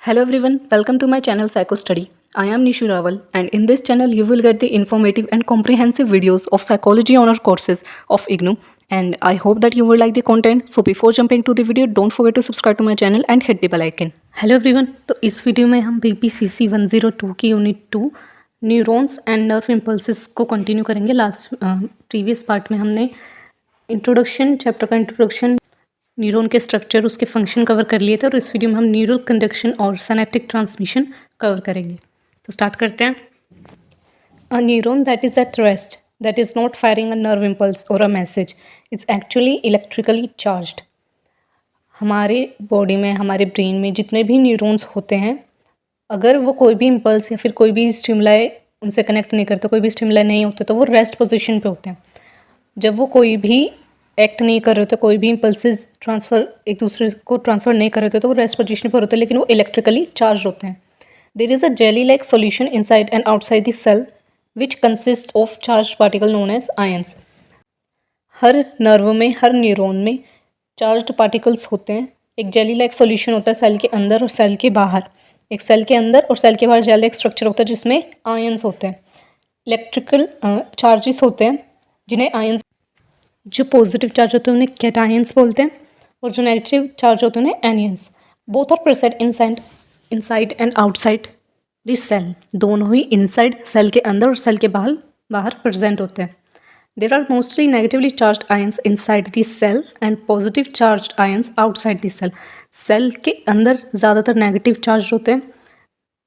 Hello everyone, welcome to my channel Psycho Study. I am Nishu Rawal and in this channel you will get the informative and comprehensive videos of psychology honor courses of IGNOU and I hope that you will like the content. So before jumping to the video, don't forget to subscribe to my channel and hit the bell icon. Hello everyone, तो इस video में हम BPCC 102 की unit 2 neurons and nerve impulses को continue करेंगे। Last previous part में हमने introduction chapter का इंट्रोडक्शन न्यूरॉन के स्ट्रक्चर उसके फंक्शन कवर कर लिए थे और इस वीडियो में हम न्यूरल कंडक्शन और सिनेप्टिक ट्रांसमिशन कवर करेंगे। तो स्टार्ट करते हैं। A neuron that is at rest that is not firing a nerve impulse और a message it's actually electrically charged. हमारे बॉडी में हमारे ब्रेन में जितने भी न्यूरॉन्स होते हैं, अगर वो कोई भी इम्पल्स या फिर कोई भी स्टिमुलाई उनसे कनेक्ट नहीं करते, कोई भी स्टिमुलाई नहीं होते, तो वो रेस्ट पोजीशन पे होते हैं। जब वो कोई भी एक्ट नहीं कर रहे होते, कोई भी इम्पल्सेस ट्रांसफ़र एक दूसरे को ट्रांसफ़र नहीं कर रहे होते, तो वो रेस्ट पोजीशन पर होते हैं, लेकिन वो इलेक्ट्रिकली चार्ज होते हैं। There is a jelly like solution inside and outside the cell which consist of charge particle known as ions. हर नर्व में, हर न्यूरॉन में चार्ज्ड पार्टिकल्स होते हैं। एक जेली लाइक सॉल्यूशन होता है सेल के अंदर और सेल के बाहर। एक सेल के अंदर और सेल के बाहर जेली लाइक स्ट्रक्चर होता है जिसमें आयंस होते हैं, इलेक्ट्रिकल चार्जेस होते हैं, जिन्हें आयंस, जो पॉजिटिव चार्ज होते हैं उन्हें कैटायंस बोलते हैं और जो नेगेटिव चार्ज होते हैं उन्हें anions. Both are present inside and outside this cell. दोनों ही इनसाइड सेल के अंदर और सेल के बाहर बाहर प्रेजेंट होते हैं। There are mostly negatively charge ions inside this cell and positive charge ions outside this cell. Cell के अंदर ज़्यादातर नेगेटिव चार्ज होते हैं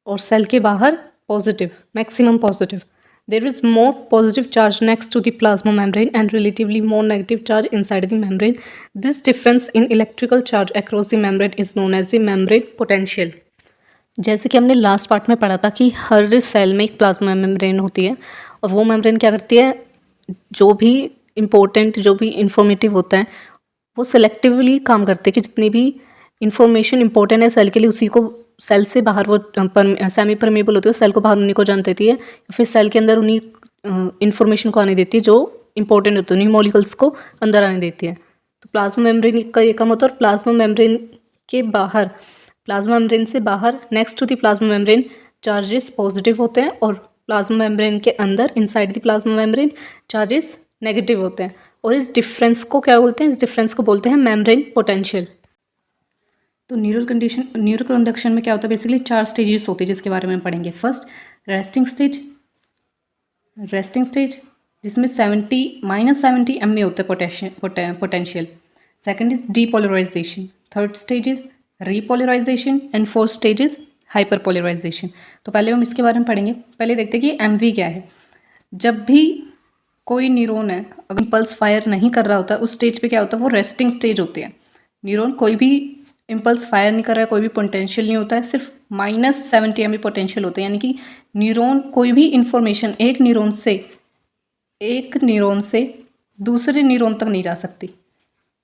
और सेल के बाहर positive, maximum positive. There is more positive charge next to the plasma membrane and relatively more negative charge inside the membrane. This difference in electrical charge across the membrane is known as the membrane potential. जैसे कि हमने last part में पढ़ा था कि हर cell में एक plasma membrane होती है और वो मेम्ब्रेन क्या करती है, जो भी इम्पोर्टेंट, जो भी इंफॉर्मेटिव होता है वो सेलेक्टिवली काम करते हैं कि जितनी भी इंफॉर्मेशन इंपॉर्टेंट है सेल के लिए उसी को सेल से बाहर वो सेमी परमेबल होती है, सेल को बाहर उन्हीं को जान देती है, या फिर सेल के अंदर उन्हीं इंफॉर्मेशन को आने देती है जो इंपॉर्टेंट होते हैं, उन्हीं मॉलिक्यूल्स को अंदर आने देती है। तो प्लाज्मा मेम्ब्रेन का ये काम होता है। और प्लाज्मा मेम्ब्रेन के बाहर, प्लाज्मा मेम्ब्रेन से बाहर next to the plasma membrane charges positive होते हैं और प्लाज्मा मेम्ब्रेन के अंदर inside the plasma membrane charges negative होते हैं। और इस डिफरेंस को क्या बोलते हैं? इस डिफरेंस को बोलते हैं मेम्ब्रेन पोटेंशियल। तो न्यूरल कंडक्शन में क्या होता है? बेसिकली 4 स्टेजेस होते हैं जिसके बारे में हम पढ़ेंगे। फर्स्ट रेस्टिंग स्टेज जिसमें -70 एम में होता है potential. Second is depolarisation. Third stage is repolarisation and fourth stage is hyperpolarisation. तो पहले हम इसके बारे में पढ़ेंगे। पहले देखते हैं कि एमवी क्या है। जब भी कोई न्यूरॉन है अगर इम्पल्स फायर नहीं कर रहा होता, उस स्टेज पे क्या होता है? वो रेस्टिंग स्टेज होती है। न्यूरॉन कोई भी इम्पल्स फायर नहीं कर रहा है, कोई भी पोटेंशियल नहीं होता है, सिर्फ -70 एम पोटेंशियल होता है। यानी कि न्यूरॉन कोई भी इंफॉर्मेशन एक न्यूरॉन से दूसरे न्यूरॉन तक नहीं जा सकती,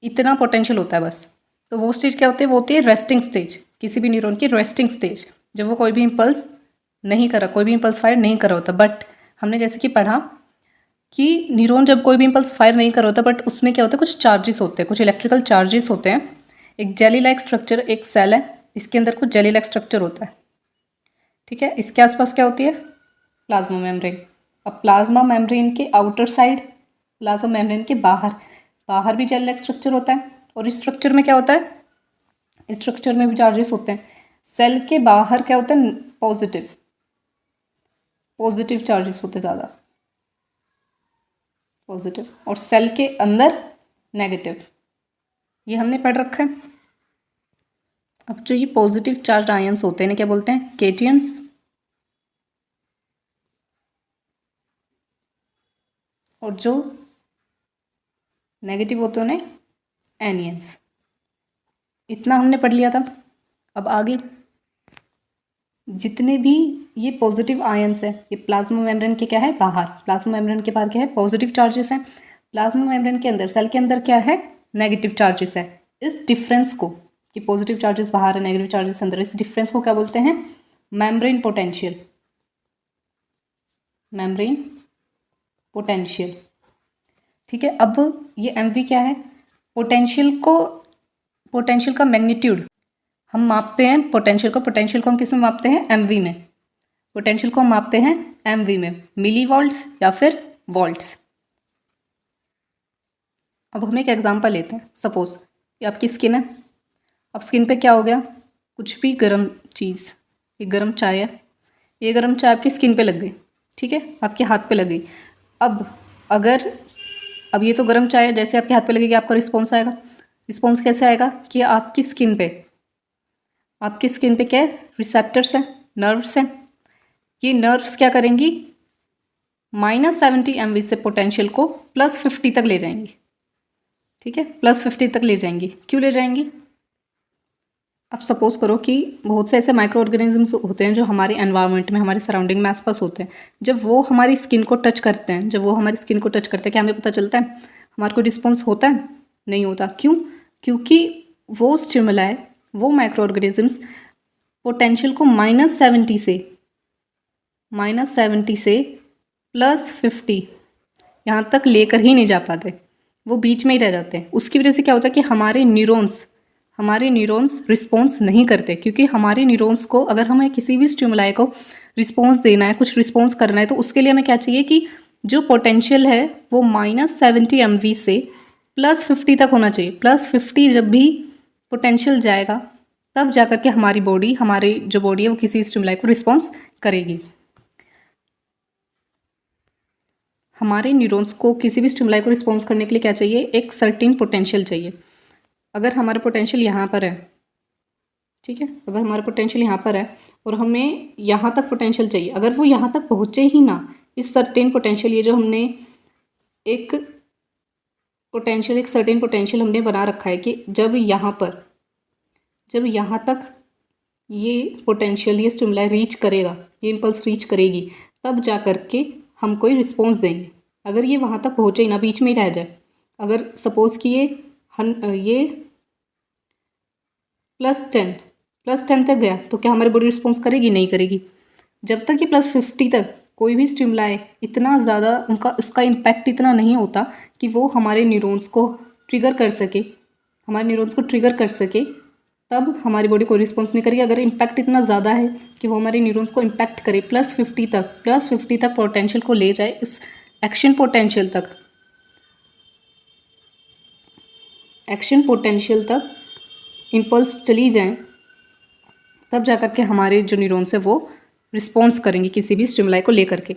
इतना पोटेंशियल होता है बस। तो वो स्टेज क्या होती है? वो होती है रेस्टिंग स्टेज, किसी भी न्यूरॉन की रेस्टिंग स्टेज, जब वो कोई भी इम्पल्स नहीं कर रहा, कोई भी इम्पल्स फायर नहीं कर रहा होता। बट हमने जैसे कि पढ़ा कि न्यूरॉन जब कोई भी इम्पल्स फायर नहीं कर रहा होता, बट उसमें क्या होता है? कुछ चार्जेस होते हैं, कुछ इलेक्ट्रिकल चार्जेस होते हैं। एक जेली लाइक स्ट्रक्चर, एक सेल है, इसके अंदर कुछ जेली लाइक स्ट्रक्चर होता है, ठीक है। इसके आसपास क्या होती है? Plasma membrane. अब प्लाज्मा मेम्ब्रेन के आउटर साइड, प्लाज्मा मेम्ब्रेन के बाहर भी जेली लाइक स्ट्रक्चर होता है। और इस स्ट्रक्चर में क्या होता है? इस स्ट्रक्चर में भी चार्जेस होते हैं। सेल के बाहर क्या होता है? पॉजिटिव चार्जेस होते हैं, ज़्यादा पॉजिटिव, और सेल के अंदर नेगेटिव। ये हमने पढ़ रखा है। अब जो ये पॉजिटिव चार्ज आयंस होते हैं क्या बोलते हैं? केटियंस। और जो नेगेटिव होते हैं उन्हें एनियंस। इतना हमने पढ़ लिया था। अब आगे जितने भी ये पॉजिटिव आयंस है, ये प्लाज्मा मेम्ब्रेन के क्या है? बाहर। प्लाज्मा मेम्ब्रेन के बाहर क्या है? पॉजिटिव चार्जेस हैं। प्लाज्मा मेम्ब्रेन के अंदर, सेल के अंदर क्या है? नेगेटिव चार्जेस है। इस डिफरेंस को, कि पॉजिटिव चार्जेस बाहर है, नेगेटिव चार्जेस अंदर, इस डिफरेंस को क्या बोलते हैं? Membrane potential. मेम्ब्रेन पोटेंशियल, ठीक है। अब ये एमवी क्या है? पोटेंशियल का मैग्नीट्यूड हम मापते हैं पोटेंशियल को हम किस में मापते हैं, एमवी में। पोटेंशियल को हम मापते हैं एमवी में, मिली वोल्ट्स या फिर वोल्ट्स। अब हम एक एग्जांपल लेते हैं। सपोज ये आपकी स्किन है। अब स्किन पे क्या हो गया, कुछ भी गर्म चीज़, ये गर्म चाय है, ये गर्म चाय आपकी स्किन पे लग गई, ठीक है, आपके हाथ पे लग गई। अब ये तो गर्म चाय है, जैसे आपके हाथ पे लगेगी आपका रिस्पॉन्स आएगा। रिस्पॉन्स कैसे आएगा कि आपकी स्किन पे क्या है, रिसेप्टर्स हैं, नर्व्स हैं। ये नर्व्स क्या करेंगी, -70 MV से पोटेंशियल को +50 तक ले जाएंगी, ठीक है, +50 तक ले जाएंगी। क्यों ले जाएंगी, अब सपोज करो कि बहुत से ऐसे माइक्रो ऑर्गेनिजम्स होते हैं जो हमारे एनवायरनमेंट में, हमारे सराउंडिंग में आसपास होते हैं। जब वो हमारी स्किन को टच करते हैं, क्या हमें पता चलता है, हमारे को रिस्पॉन्स होता है, नहीं होता। क्यों, क्योंकि वो स्टिमुलाई, वो माइक्रो ऑर्गेनिजम्स पोटेंशियल को -70 से +50 यहाँ तक लेकर ही नहीं जा पाते, वो बीच में ही रह जाते हैं। उसकी वजह से क्या होता है कि हमारे न्यूरॉन्स रिस्पॉन्स नहीं करते, क्योंकि हमारे न्यूरॉन्स को अगर हमें किसी भी स्टिमुलाई को रिस्पॉन्स देना है, कुछ रिस्पॉन्स करना है, तो उसके लिए हमें क्या चाहिए कि जो पोटेंशियल है वो -70 MV से +50 तक होना चाहिए। +50 जब भी पोटेंशियल जाएगा तब जा करके हमारी जो बॉडी है वो किसी स्टिमुलाई को रिस्पॉन्स करेगी। हमारे न्यूरॉन्स को किसी भी स्टिमुलाई को रिस्पॉन्स करने के लिए क्या चाहिए, एक सर्टेन पोटेंशियल चाहिए। अगर हमारा पोटेंशियल यहाँ पर है, ठीक है, अगर हमारा पोटेंशियल यहाँ पर है और हमें यहाँ तक पोटेंशियल चाहिए, अगर वो यहाँ तक पहुँचे ही ना, इस सर्टेन पोटेंशियल, ये जो हमने एक सर्टेन पोटेंशियल हमने बना रखा है कि जब यहाँ तक ये पोटेंशियल, ये स्टिमुलाई रीच करेगा, ये इम्पल्स रीच करेगी, तब जा करके हम कोई रिस्पॉन्स देंगे। अगर ये वहाँ तक पहुँचे ही ना, बीच में ही रह जाए, अगर सपोज़ कि ये +10 तक गया, तो क्या हमारी बॉडी रिस्पॉन्स करेगी, नहीं करेगी। जब तक ये +50 तक कोई भी स्टिमुलाई इतना ज़्यादा उसका इम्पैक्ट इतना नहीं होता कि वो हमारे न्यूरॉन्स को ट्रिगर कर सके, तब हमारी बॉडी कोई रिस्पॉन्स नहीं करेगी। अगर इम्पैक्ट इतना ज़्यादा है कि वो हमारे न्यूरॉन्स को इम्पैक्ट करे, +50 तक पोटेंशियल को ले जाए, उस एक्शन पोटेंशियल तक इम्पल्स चली जाएं, तब जा कर के हमारे जो न्यूरॉन्स है वो रिस्पॉन्स करेंगे किसी भी स्टिमुलाई को लेकर के।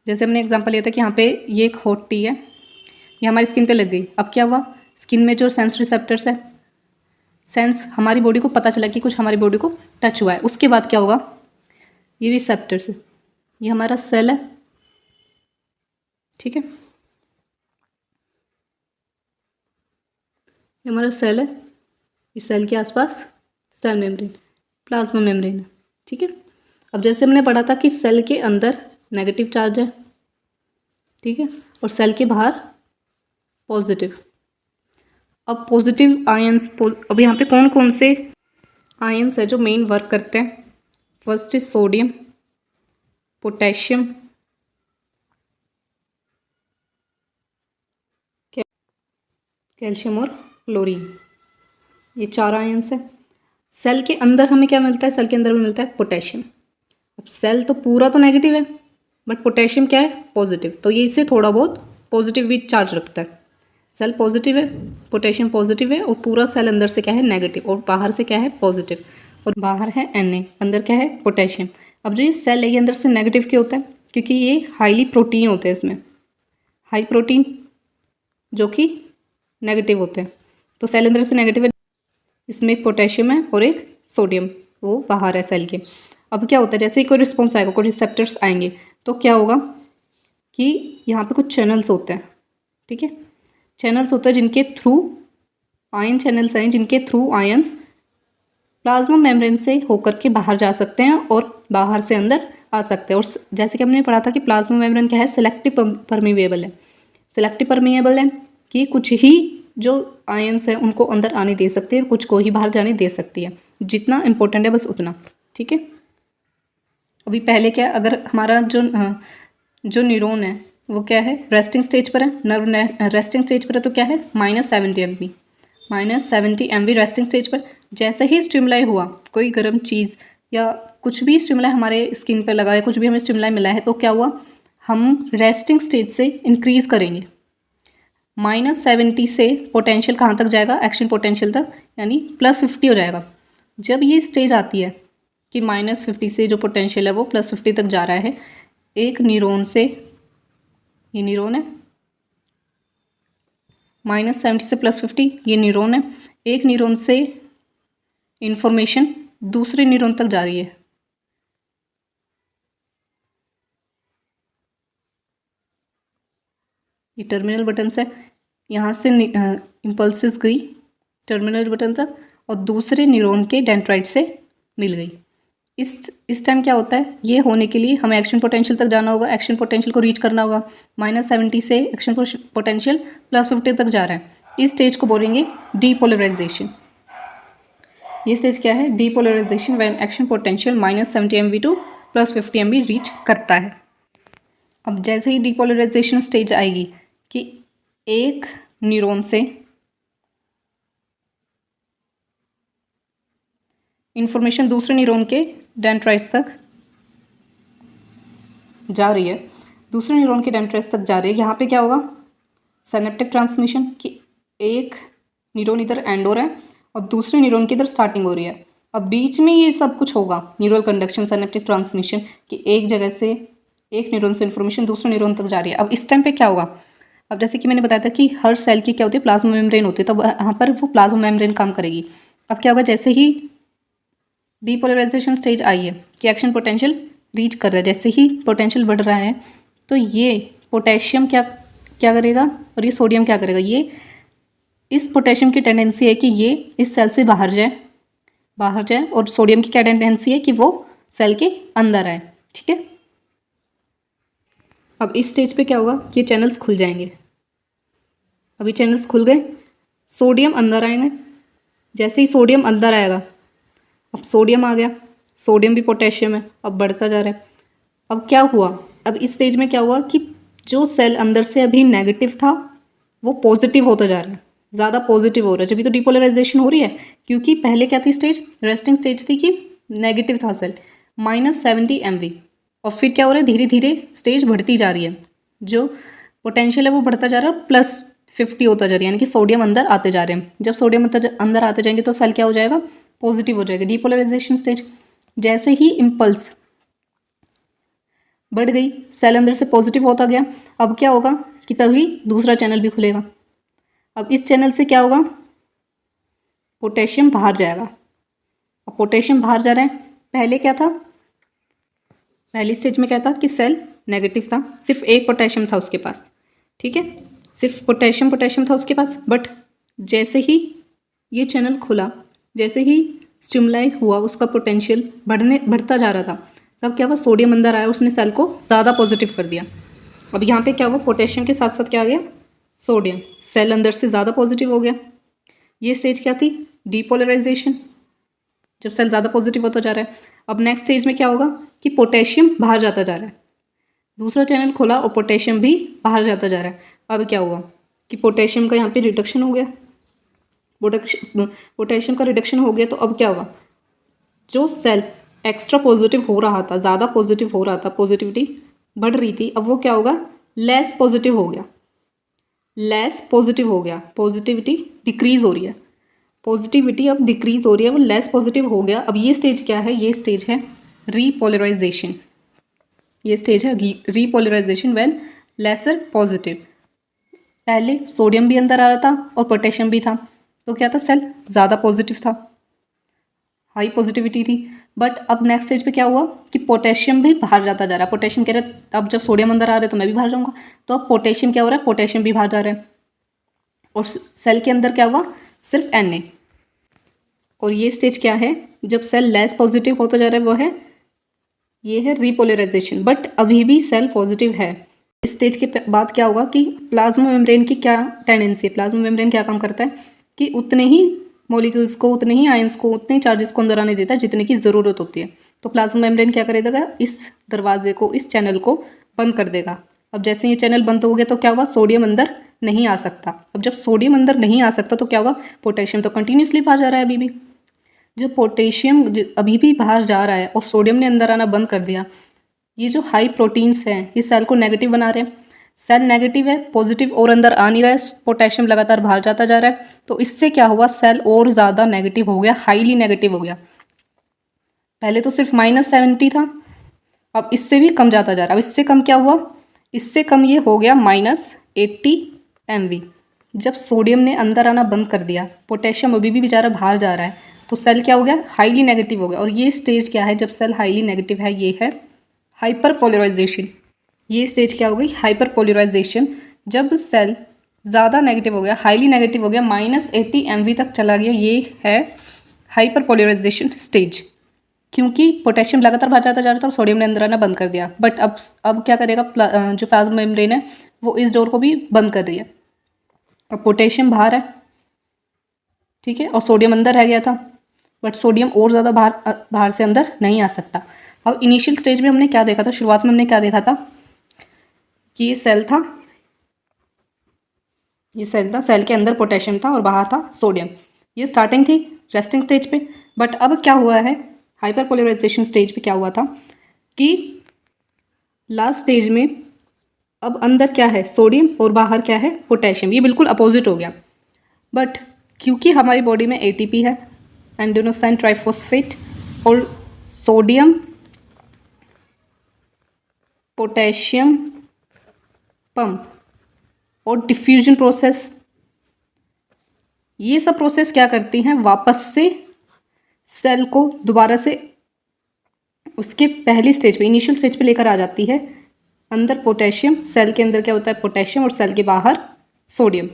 जैसे हमने एग्जांपल लिया था कि यहाँ पे ये एक हॉट टी है, ये हमारी स्किन पे लग गई। अब क्या हुआ, स्किन में जो सेंस रिसेप्टर्स है, हमारी बॉडी को पता चला कि कुछ हमारी बॉडी को टच हुआ है। उसके बाद क्या होगा, ये रिसेप्टर्स, ये हमारा सेल है, ठीक है, ये हमारा सेल है, इस सेल के आसपास सेल मेम्ब्रेन, प्लाज्मा मेम्ब्रेन है, ठीक है। अब जैसे हमने पढ़ा था कि सेल के अंदर नेगेटिव चार्ज है, ठीक है, और सेल के बाहर पॉजिटिव। अब पॉजिटिव आयंस, अब यहाँ पे कौन कौन से आयंस है जो मेन वर्क करते हैं। First is sodium, potassium, calcium और क्लोरीन, ये 4 आयंस है। सेल के अंदर हमें क्या मिलता है, सेल के अंदर में मिलता है पोटेशियम। अब सेल तो पूरा तो नेगेटिव है, बट पोटेशियम क्या है, पॉजिटिव, तो ये इससे थोड़ा बहुत पॉजिटिव भी चार्ज रखता है। सेल पॉजिटिव है, पोटेशियम पॉजिटिव है, और पूरा सेल अंदर से क्या है, नेगेटिव, और बाहर से क्या है, पॉजिटिव, और बाहर है Na, अंदर क्या है, पोटेशियम। अब जो ये सेल है ये अंदर से नेगेटिव क्यों होता है, क्योंकि ये हाईली प्रोटीन होते हैं, इसमें हाई प्रोटीन जो कि नेगेटिव होते हैं, तो सेल अंदर से नेगेटिव है, इसमें एक पोटेशियम है और एक सोडियम, वो बाहर है सेल के। अब क्या होता है, जैसे ही कोई रिस्पॉन्स आएगा, कोई रिसेप्टर्स आएंगे, तो क्या होगा कि यहाँ पे कुछ चैनल्स होते हैं, ठीक है, चैनल्स होते हैं जिनके थ्रू आयन चैनल्स हैं, जिनके थ्रू आयंस प्लाज्मा मेम्ब्रेन से होकर के बाहर जा सकते हैं और बाहर से अंदर आ सकते हैं। और जैसे कि हमने पढ़ा था कि प्लाज्मा मेम्ब्रेन क्या है, सेलेक्टिव परमीएबल है कि कुछ ही जो आयंस है उनको अंदर आने दे सकती है, कुछ को ही बाहर जाने दे सकती है। जितना इंपॉर्टेंट है बस उतना, ठीक है। अभी पहले क्या, अगर हमारा जो न्यूरॉन है वो क्या है, रेस्टिंग स्टेज पर है, नर्व रेस्टिंग स्टेज पर है, तो क्या है, -70 MV रेस्टिंग स्टेज पर। जैसे ही स्टिमुलाई हुआ, कोई गर्म चीज़ या कुछ भी स्टिमुलाई हमारे स्किन पर लगा है, कुछ भी हमें स्टिमुलाई मिला है, तो क्या हुआ, हम रेस्टिंग स्टेज से इंक्रीज़ करेंगे। -70 से पोटेंशियल कहाँ तक जाएगा, एक्शन पोटेंशियल तक, यानी +50 हो जाएगा। जब ये स्टेज आती है कि -50 से जो पोटेंशियल है वो +50 तक जा रहा है, एक न्यूरॉन से, ये न्यूरॉन है, -70 से +50 ये न्यूरॉन है, एक न्यूरॉन से इंफॉर्मेशन दूसरे न्यूरॉन तक जा रही है। ये टर्मिनल बटन है, यहाँ से इम्पल्सिस गई टर्मिनल बटन तक और दूसरे न्यूरॉन के डेंड्राइट से मिल गई। इस टाइम क्या होता है, ये होने के लिए हमें एक्शन पोटेंशियल तक जाना होगा, एक्शन पोटेंशियल को रीच करना होगा। -70 से एक्शन पोटेंशियल +50 तक जा रहा है। इस स्टेज को बोलेंगे डीपोलराइजेशन। ये स्टेज क्या है, depolarisation, when action potential -70 MV to +50 MV reach करता है। अब जैसे ही डीपोलराइजेशन स्टेज आएगी कि एक न्यूरॉन से इंफॉर्मेशन दूसरे न्यूरॉन के डेंड्राइट्स तक जा रही है, दूसरे न्यूरॉन के डेंड्राइट्स तक जा रही है, यहाँ पे क्या होगा, सिनेप्टिक ट्रांसमिशन, कि एक न्यूरॉन इधर एंड हो रहा है और दूसरे न्यूरॉन की इधर स्टार्टिंग हो रही है। अब बीच में ये सब कुछ होगा, न्यूरल कंडक्शन, सिनेप्टिक ट्रांसमिशन, कि एक जगह से, एक न्यूरॉन से इन्फॉर्मेशन दूसरे न्यूरॉन तक जा रही है। अब इस टाइम पे क्या होगा, अब जैसे कि मैंने बताया था कि हर सेल की क्या होती है, प्लाज्मा मेम्ब्रेन होती है, तो यहाँ पर वो प्लाज्मा मेम्ब्रेन काम करेगी। अब क्या होगा, जैसे ही डीपोलराइजेशन स्टेज आई है कि एक्शन पोटेंशियल रीच कर रहा है, जैसे ही पोटेंशियल बढ़ रहा है, तो ये पोटेशियम क्या करेगा और ये सोडियम क्या करेगा, ये इस पोटेशियम की टेंडेंसी है कि ये इस सेल से बाहर जाए और सोडियम की क्या टेंडेंसी है कि वो सेल के अंदर आए। ठीक है, अब इस स्टेज पे क्या होगा, ये चैनल्स खुल जाएंगे। अभी चैनल्स खुल गए, सोडियम अंदर आएंगे, जैसे ही सोडियम अंदर आएगा, अब सोडियम आ गया, सोडियम भी पोटेशियम है, अब बढ़ता जा रहा है। अब क्या हुआ, अब इस स्टेज में क्या हुआ कि जो सेल अंदर से अभी नेगेटिव था वो पॉजिटिव होता जा रहा है, ज़्यादा पॉजिटिव हो रहा है, जब भी तो डिपोलराइजेशन हो रही है, क्योंकि पहले क्या थी स्टेज, रेस्टिंग स्टेज थी कि नेगेटिव था सेल, -70 MV, और फिर क्या हो रहा है, धीरे धीरे स्टेज बढ़ती जा रही है, जो पोटेंशियल है वो बढ़ता जा रहा है, +50 होता जा रहा है, यानी कि सोडियम अंदर आते जा रहे हैं। जब सोडियम अंदर आते जाएंगे तो सेल क्या हो जाएगा, पॉजिटिव हो जाएगा, डीपोलराइजेशन स्टेज। जैसे ही इम्पल्स बढ़ गई, सेल अंदर से पॉजिटिव होता गया, अब क्या होगा कि तभी दूसरा चैनल भी खुलेगा। अब इस चैनल से क्या होगा, पोटेशियम बाहर जाएगा। अब पोटेशियम बाहर जा रहा है, पहले क्या था, पहली स्टेज में क्या था कि सेल नेगेटिव था, सिर्फ एक पोटेशियम था उसके पास, ठीक है, सिर्फ पोटेशियम था उसके पास। बट जैसे ही ये चैनल खुला, जैसे ही स्टिमुलाई हुआ, उसका पोटेंशियल बढ़ता जा रहा था, तब क्या हुआ, सोडियम अंदर आया, उसने सेल को ज़्यादा पॉजिटिव कर दिया। अब यहाँ पे क्या हुआ, पोटेशियम के साथ साथ क्या आ गया, सोडियम, सेल अंदर से ज़्यादा पॉजिटिव हो गया। ये स्टेज क्या थी, डीपोलराइजेशन, जब सेल ज़्यादा पॉजिटिव होता जा रहा है। अब नेक्स्ट स्टेज में क्या होगा कि पोटेशियम बाहर जाता जा रहा है, दूसरा चैनल खोला और पोटेशियम भी बाहर जाता जा रहा है। अब क्या हुआ कि पोटेशियम का यहाँ पे रिडक्शन हो गया, पोटेशियम का रिडक्शन हो गया, तो अब क्या होगा, जो सेल एक्स्ट्रा पॉजिटिव हो रहा था, ज़्यादा पॉजिटिव हो रहा था, पॉजिटिविटी बढ़ रही थी, अब वो क्या होगा, लेस पॉजिटिव हो गया, पॉजिटिविटी डिक्रीज हो रही है, पॉजिटिविटी अब डिक्रीज हो रही है, वो लेस पॉजिटिव हो गया। अब ये स्टेज क्या है, ये स्टेज है रीपोलराइजेशन, ये स्टेज है रीपोलराइजेशन व्हेन लेसर पॉजिटिव। पहले सोडियम भी अंदर आ रहा था और पोटेशियम भी था, तो क्या था, सेल ज़्यादा पॉजिटिव था, हाई पॉजिटिविटी थी। बट अब नेक्स्ट स्टेज पे क्या हुआ कि पोटेशियम भी बाहर जाता जा रहा है, पोटेशियम कह रहे अब जब सोडियम अंदर आ रहा है तो मैं भी बाहर जाऊँगा, तो अब पोटेशियम क्या हो रहा है, पोटेशियम भी बाहर जा रहा है, और सेल के अंदर क्या हुआ, सिर्फ Na। और ये स्टेज क्या है, जब सेल लेस पॉजिटिव होता जा रहा है, वो है, ये है रीपोलराइजेशन, बट अभी भी सेल पॉजिटिव है। इस स्टेज के बाद क्या होगा कि प्लाज्मा मेम्ब्रेन की क्या टेंडेंसी है, प्लाज्मा मेम्ब्रेन क्या काम करता है कि उतने ही मॉलिक्यूल्स को, उतने ही आयंस को, उतने चार्जेस को अंदर आने देता है जितने की ज़रूरत होती है। तो प्लाज्मा मेम्ब्रेन क्या करेगा, इस दरवाजे को, इस चैनल को बंद कर देगा। अब जैसे ये चैनल बंद हो गया तो क्या हुआ, सोडियम अंदर नहीं आ सकता। अब जब सोडियम अंदर नहीं आ सकता तो क्या होगा, पोटेशियम तो कंटिन्यूसली बाहर जा रहा है अभी भी, जो पोटेशियम अभी भी बाहर जा रहा है और सोडियम ने अंदर आना बंद कर दिया, ये जो हाई प्रोटीन्स हैं ये सेल को नेगेटिव बना रहे हैं। सेल नेगेटिव है, पॉजिटिव और अंदर आ नहीं रहा है, पोटेशियम लगातार बाहर जाता जा रहा है, तो इससे क्या हुआ, सेल और ज़्यादा नेगेटिव हो गया, हाईली नेगेटिव हो गया। पहले तो सिर्फ -70 था, अब इससे भी कम जाता जा रहा है। अब इससे कम क्या हुआ, इससे कम ये हो गया -80 MV। जब सोडियम ने अंदर आना बंद कर दिया, पोटेशियम अभी भी बेचारा बाहर जा रहा है, तो सेल क्या हो गया, हाईली नेगेटिव हो गया। और ये स्टेज क्या है जब सेल हाईली नेगेटिव है, ये है हाइपर पोलराइजेशन। ये स्टेज क्या हो गई, हाइपर पोलराइजेशन। जब सेल ज़्यादा नेगेटिव हो गया, हाईली नेगेटिव हो गया, -80 MV तक चला गया, ये है हाइपर पोलराइजेशन स्टेज। क्योंकि पोटेशियम लगातार बाहर जाता जा रहा था और सोडियम ने अंदर आना बंद कर दिया। बट अब क्या करेगा, जो प्लाज्मा मेम्ब्रेन है वो इस डोर को भी बंद कर रही है। अब पोटेशियम बाहर है, ठीक है, और सोडियम अंदर रह गया था, बट सोडियम और ज़्यादा बाहर से अंदर नहीं आ सकता। अब इनिशियल स्टेज में हमने क्या देखा था, शुरुआत में हमने क्या देखा था कि ये सेल था, सेल के अंदर पोटेशियम था और बाहर था सोडियम। ये स्टार्टिंग थी रेस्टिंग स्टेज पे। बट अब क्या हुआ है, हाइपर पोलराइजेशन स्टेज पे क्या हुआ था कि लास्ट स्टेज में अब अंदर क्या है, सोडियम, और बाहर क्या है, पोटेशियम। ये बिल्कुल अपोजिट हो गया। बट क्योंकि हमारी बॉडी में ATP है, एंडोनोसाइन ट्राइफॉस्फेट, और सोडियम, पोटेशियम पंप और डिफ्यूजन प्रोसेस, ये सब प्रोसेस क्या करती हैं, वापस से सेल को दोबारा से उसके पहली स्टेज पे, इनिशियल स्टेज पे लेकर आ जाती है। अंदर पोटेशियम, सेल के अंदर क्या होता है, पोटेशियम, और सेल के बाहर सोडियम।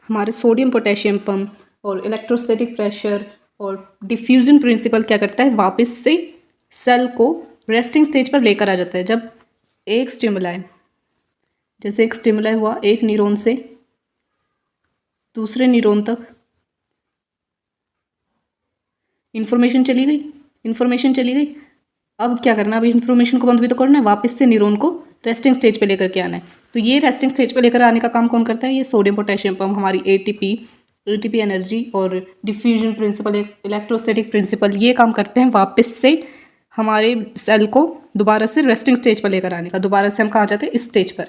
हमारे सोडियम पोटेशियम पंप और इलेक्ट्रोस्टैटिक प्रेशर और डिफ्यूजन प्रिंसिपल क्या करता है, वापस से सेल को रेस्टिंग स्टेज पर लेकर आ जाता है। जब एक स्टिमुलाई, जैसे एक स्टिमुलाई हुआ एक न्यूरॉन से दूसरे न्यूरॉन तक, इन्फॉर्मेशन चली गई। अब क्या करना, अब इन्फॉर्मेशन को बंद भी तो करना है, वापस से न्यूरॉन को रेस्टिंग स्टेज पे लेकर के आना है। तो ये रेस्टिंग स्टेज पे लेकर आने का काम कौन करता है, ये सोडियम पोटेशियम पंप, हमारी ATP एनर्जी और डिफ्यूजन प्रिंसिपल, इलेक्ट्रोस्टैटिक प्रिंसिपल, ये काम करते हैं वापस से हमारे सेल को दोबारा से रेस्टिंग स्टेज पर लेकर आने का। दोबारा से हम कहाँ जाते हैं, इस स्टेज पर।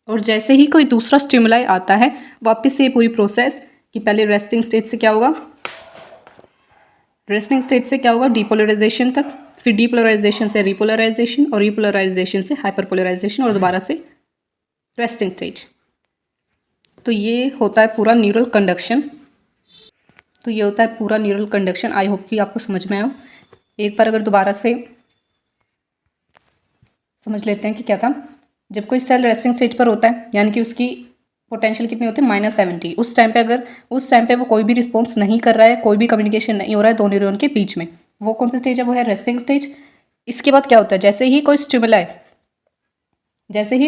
और जैसे ही कोई दूसरा स्टिमुलाई आता है, वापस से पूरी प्रोसेस कि पहले रेस्टिंग स्टेज से क्या होगा, डिपोलराइजेशन तक, फिर डिपोलराइजेशन से रिपोलराइजेशन, और रिपोलराइजेशन से हाइपरपोलराइजेशन, और दोबारा से रेस्टिंग स्टेज। तो ये होता है पूरा न्यूरल कंडक्शन। आई होप कि आपको समझ में आया। एक बार अगर दोबारा से समझ लेते हैं कि क्या था। जब कोई सेल रेस्टिंग स्टेज पर होता है, यानी कि उसकी पोटेंशियल कितनी होती है, -70। उस टाइम पे वो कोई भी रिस्पॉन्स नहीं कर रहा है, कोई भी कम्युनिकेशन नहीं हो रहा है दो न्यूरॉन के बीच में, वो कौन सी स्टेज है, वो है रेस्टिंग स्टेज। इसके बाद क्या होता है, जैसे ही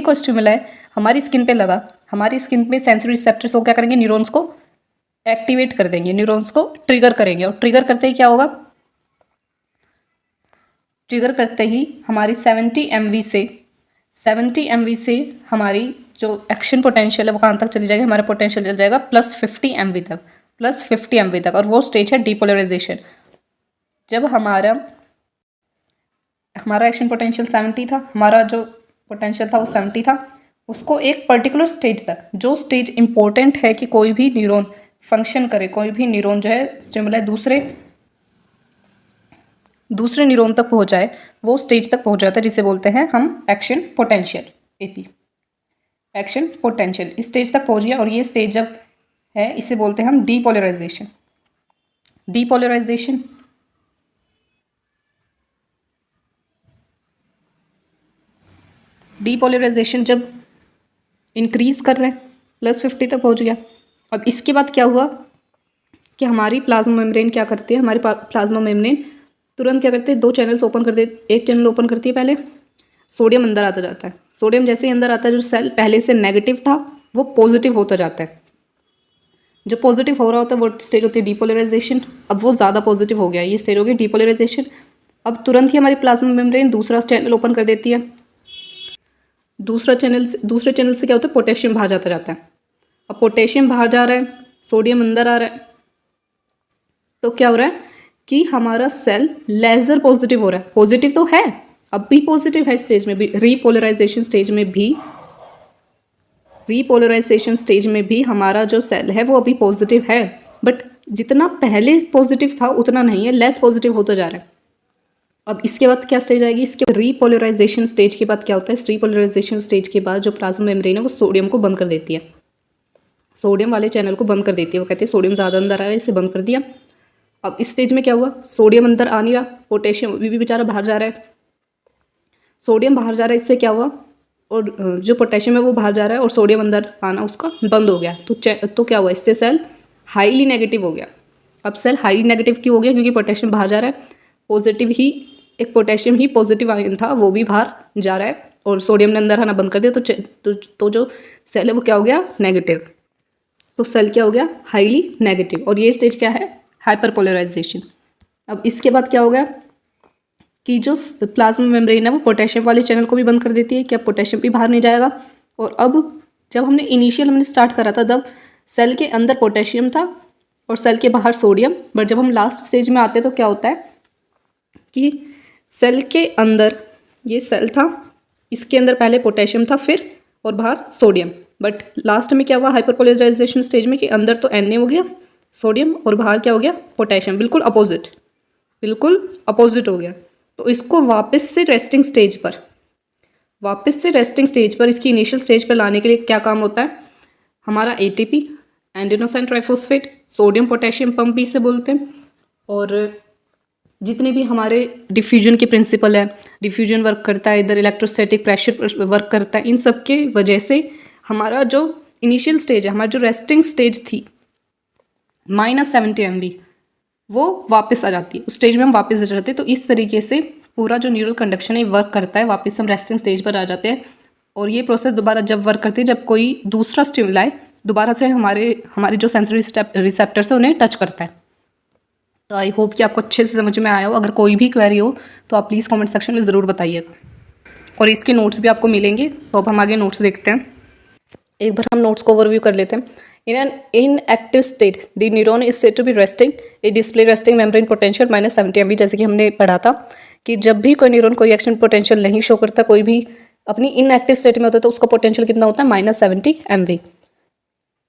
कोई स्टिमुलाई हमारी स्किन पे लगा, हमारी स्किन पे सेंसरी रिसेप्टर्स वो क्या करेंगे, न्यूरॉन्स को एक्टिवेट कर देंगे, न्यूरॉन्स को ट्रिगर करेंगे। और ट्रिगर करते ही क्या होगा, ट्रिगर करते ही हमारी 70 MV से हमारी जो एक्शन पोटेंशियल है वो कहाँ तक चली जाएगी, हमारा पोटेंशियल चल जाएगा +50 MV तक। और वो स्टेज है डिपोलराइजेशन। जब हमारा एक्शन पोटेंशियल 70 था, हमारा जो पोटेंशियल था वो 70 था, उसको एक पर्टिकुलर स्टेज तक, जो स्टेज इंपॉर्टेंट है कि कोई भी न्यूरॉन फंक्शन करे, कोई भी न्यूरॉन जो है स्टिमुलाई दूसरे न्यूरॉन तक पहुंच जाए, वो स्टेज तक पहुंच जाता है, जिसे बोलते हैं हम action potential, AP, action potential. इस स्टेज तक पहुंच गया, और ये स्टेज जब है इसे बोलते हैं हम डिपोलराइजेशन। डिपोलराइजेशन जब इंक्रीज कर रहे हैं, +50 तक पहुंच गया। अब इसके बाद क्या हुआ कि हमारी प्लाज्मा मेम्ब्रेन क्या करती है, हमारी प्लाज्मा मेम्ब्रेन तुरंत क्या करते हैं, दो चैनल्स ओपन कर दे। एक चैनल ओपन करती है, पहले सोडियम अंदर आता जाता है। सोडियम जैसे ही अंदर आता है, जो सेल पहले से नेगेटिव था वो पॉजिटिव होता जाता है। जो पॉजिटिव हो रहा होता है वो स्टेज होती है डिपोलराइजेशन। अब वो ज़्यादा पॉजिटिव हो गया, ये स्टेज हो गई डिपोलराइजेशन। अब तुरंत ही हमारी प्लाज्मा मेम्ब्रेन दूसरा चैनल ओपन कर देती है। दूसरे चैनल से क्या होता है, पोटेशियम बाहर जाता है। अब पोटेशियम बाहर जा रहा है, सोडियम अंदर आ रहा है, तो क्या हो रहा है कि हमारा सेल लेजर पॉजिटिव हो रहा है। पॉजिटिव तो है, अब भी पॉजिटिव है स्टेज में भी, रीपोलराइजेशन स्टेज में भी हमारा जो सेल है वो अभी पॉजिटिव है, बट जितना पहले पॉजिटिव था उतना नहीं है, लेस पॉजिटिव होता जा रहा है। अब इसके बाद क्या स्टेज आएगी, इसके रीपोलराइजेशन स्टेज के बाद क्या होता है, रीपोलराइजेशन स्टेज के बाद जो प्लाज्मा मेम्ब्रेन है वो सोडियम को बंद कर देती है, सोडियम वाले चैनल को बंद कर देती है। वो कहते हैं सोडियम ज़्यादा अंदर आ रहा है, इसे बंद कर दिया। अब इस स्टेज में क्या हुआ, सोडियम अंदर आ नहीं रहा, पोटेशियम अभी भी बेचारा बाहर जा रहा है, सोडियम बाहर जा रहा है, इससे क्या हुआ, और जो पोटेशियम है वो बाहर जा रहा है और सोडियम अंदर आना उसका बंद हो गया। तो क्या हुआ, इससे सेल हाईली नेगेटिव हो गया। अब सेल हाईली नेगेटिव क्यों हो गया, क्योंकि पोटेशियम बाहर जा रहा है, पॉजिटिव ही एक पोटेशियम ही पॉजिटिव आयन था वो भी बाहर जा रहा है और सोडियम ने अंदर आना बंद कर दिया, तो जो सेल है वो क्या हो गया, नेगेटिव। तो सेल क्या हो गया, हाईली नेगेटिव। और ये स्टेज क्या है, हाइपरपोलराइजेशन। अब इसके बाद क्या हो गया कि जो प्लाज्मा मेम्ब्रेन है वो पोटेशियम वाले चैनल को भी बंद कर देती है कि अब पोटेशियम भी बाहर नहीं जाएगा। और अब जब हमने स्टार्ट करा था तब सेल के अंदर पोटेशियम था और सेल के बाहर सोडियम, बट जब हम लास्ट स्टेज में आते हैं तो क्या होता है कि सेल के अंदर ये सेल था, इसके अंदर पहले पोटेशियम था फिर और बाहर सोडियम, बट लास्ट में क्या हुआ हाइपरपोलराइजेशन स्टेज में कि अंदर तो Na हो गया सोडियम और बाहर क्या हो गया, पोटेशियम, बिल्कुल अपोजिट हो गया। तो इसको वापस से रेस्टिंग स्टेज पर इसकी इनिशियल स्टेज पर लाने के लिए क्या काम होता है, हमारा ATP adenosine triphosphate, sodium potassium pump भी इसे बोलते हैं। और जितने भी हमारे डिफ्यूजन के प्रिंसिपल है, डिफ्यूजन वर्क करता है, इधर इलेक्ट्रोस्टैटिक प्रेशर वर्क करता है, इन सब के वजह से हमारा जो इनिशियल स्टेज है, हमारी जो रेस्टिंग स्टेज थी -70 MV, वो वापस आ जाती है, उस स्टेज में हम वापस आ जाते हैं। तो इस तरीके से पूरा जो न्यूरल कंडक्शन है वर्क करता है, वापस हम रेस्टिंग स्टेज पर आ जाते हैं। और ये प्रोसेस दोबारा जब वर्क करती है, जब कोई दूसरा स्टिमुलाई दोबारा से हमारी जो सेंसरी रिसेप्टर्स है उन्हें टच करता है। तो आई होप कि आपको अच्छे से समझ में आया हो। अगर कोई भी क्वेरी हो तो आप प्लीज़ कमेंट सेक्शन में ज़रूर बताइएगा, और इसके नोट्स भी आपको मिलेंगे। तो अब हम आगे नोट्स देखते हैं। एक बार हम नोट्स को ओवरव्यू कर लेते हैं। In an inactive state the neuron is said to be resting, a display resting membrane potential -70 MV। जैसे कि हमने पढ़ा था कि जब भी कोई न्यूरॉन कोई एक्शन पोटेंशियल नहीं शो करता, कोई भी अपनी इनएक्टिव स्टेट में होता है, तो उसका पोटेंशियल कितना होता है, -70 MV।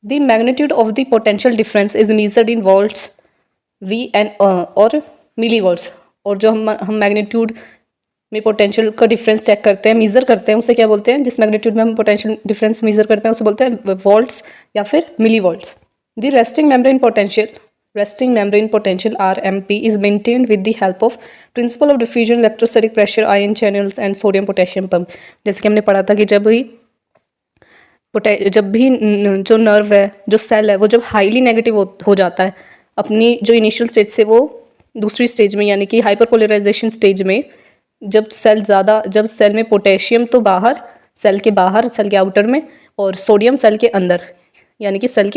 The magnitude of the potential difference is measured in volts V and और मिली वोल्ट्स। और जो हम मैग्नीट्यूड में पोटेंशियल का डिफरेंस चेक करते हैं, मेज़र करते हैं, उसे क्या बोलते हैं, जिस मैग्नीट्यूड में हम पोटेंशियल डिफरेंस मेज़र करते हैं उसे बोलते हैं वोल्ट्स या फिर millivolts. The resting membrane potential RMP is maintained with the help of principle of diffusion, electrostatic pressure, ion channels and sodium potassium pump. जैसे कि हमने पढ़ा था कि जब भी जो नर्व है, जो सेल है, वो जब हाईली नेगेटिव हो जाता है अपनी जो इनिशियल स्टेज से वो दूसरी स्टेज में, यानी कि हाइपरपोलराइजेशन स्टेज में, जब सेल में पोटेशियम तो बाहर, सेल के आउटर में, और सोडियम सेल के अंदर, यानी कि सेल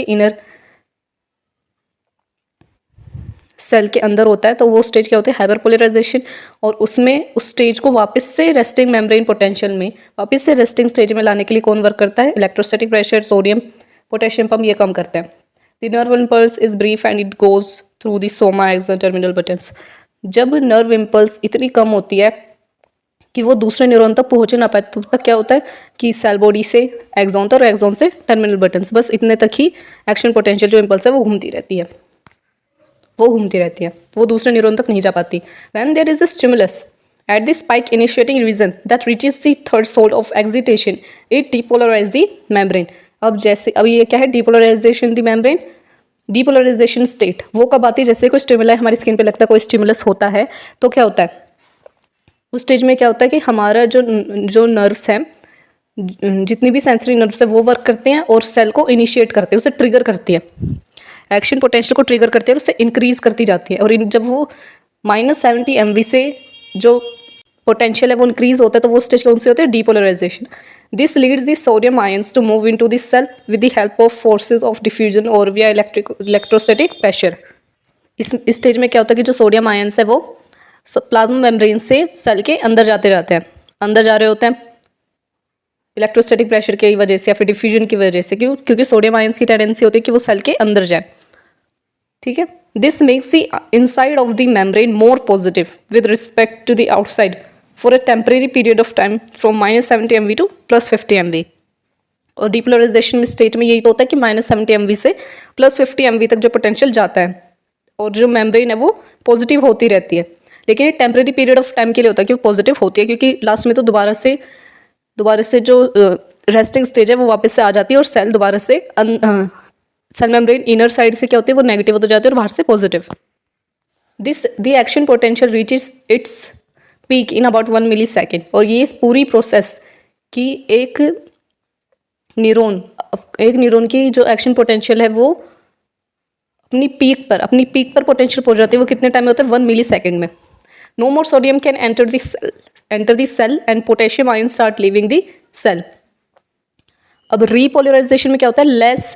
के अंदर होता है, तो वो स्टेज क्या होता है, हाइपरपोलराइजेशन। और उसमें उस स्टेज को वापस से रेस्टिंग मेम्ब्रेन पोटेंशियल में, वापस से रेस्टिंग स्टेज में लाने के लिए कौन वर्क करता है, electrostatic pressure, sodium potassium pump, ये काम करते हैं। The nerve impulse is brief and it goes through the soma axon terminal buttons। जब नर्व इम्पल्स इतनी कम होती है कि वो दूसरे न्यूरॉन तक पहुँच ना पाए, तो तक क्या होता है कि सेल बॉडी से एक्सॉन तक और एक्सॉन से टर्मिनल बटन्स, बस इतने तक ही एक्शन पोटेंशियल जो इम्पल्स है वो घूमती रहती है, वो दूसरे न्यूरॉन तक नहीं जा पाती। When there is a stimulus at the spike initiating region that reaches the threshold of excitation, it depolarizes the membrane। अब ये क्या है, depolarisation the membrane, depolarisation state वो कब आती है, जैसे कोई स्टिमुलाई हमारी स्किन पे लगता है, कोई स्टिमुलस होता है, तो क्या होता है उस स्टेज में, क्या होता है कि हमारा जो नर्व्स हैं, जितनी भी सेंसरी नर्व्स है वो वर्क करते हैं और सेल को इनिशिएट करते हैं, उसे ट्रिगर करती है, एक्शन पोटेंशियल को ट्रिगर करती है और उसे इंक्रीज करती जाती है। और जब वो -70 MV से जो पोटेंशियल है वो इंक्रीज होता है, तो वो स्टेज कौन से होते हैं, depolarisation. This leads the sodium ions to move into this cell with the help of forces of diffusion और विया इलेक्ट्रोस्टैटिक प्रेशर। इस स्टेज में क्या होता है कि जो सोडियम आयंस है वो प्लाज्मा मेम्ब्रेन से सेल के अंदर जा रहे होते हैं इलेक्ट्रोस्टैटिक प्रेशर की वजह से या फिर डिफ्यूजन की वजह से, क्योंकि सोडियम आयंस की टेंडेंसी होती है कि वो सेल के अंदर जाए, ठीक है। This makes the inside of the membrane more positive with respect to the outside for a temporary period of time from -70 MV to +50 MV। और डीपोलराइजेशन स्टेट में यही तो होता है कि -70 MV से +50 MV तक जो पोटेंशियल जाता है और जो मेम्ब्रेन है वो पॉजिटिव होती रहती है, लेकिन ये टेम्परेरी पीरियड ऑफ टाइम के लिए होता है कि वो पॉजिटिव होती है, क्योंकि लास्ट में तो दोबारा से जो रेस्टिंग स्टेज है वो वापस से आ जाती है और सेल दोबारा से सेल मेम्ब्रेन इनर साइड से क्या होती है वो नेगेटिव होते जाती है और बाहर से positive. This the action potential reaches its peak in about 1 millisecond. और ये इस पूरी प्रोसेस की एक न्यूरॉन की जो एक्शन पोटेंशियल है वो अपनी पीक पर पोटेंशियल पहुंच जाती है। वो कितने टाइम में होता है? 1 मिलीसेकेंड में। No more sodium can enter the cell and potassium ion start leaving the cell. अब रीपोलराइजेशन में क्या होता है? लेस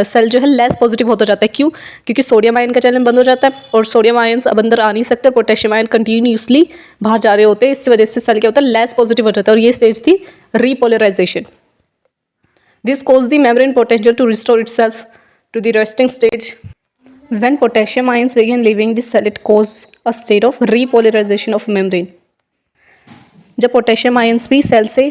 सेल जो है लेस पॉजिटिव होता जाता है। क्यों? क्योंकि सोडियम आयन का चैनल बंद हो जाता है और सोडियम आयन्स अब अंदर आ नहीं सकते, पोटेशियम आयन कंटिन्यूसली बाहर जा रहे होते हैं। इस वजह से सेल क्या होता है? लेस पॉजिटिव हो जाता है और ये स्टेज थी repolarisation. This cause the membrane potential to restore itself to the resting stage. When potassium ions begin leaving the cell, it causes a state of repolarization of membrane. जब potassium ions भी cell से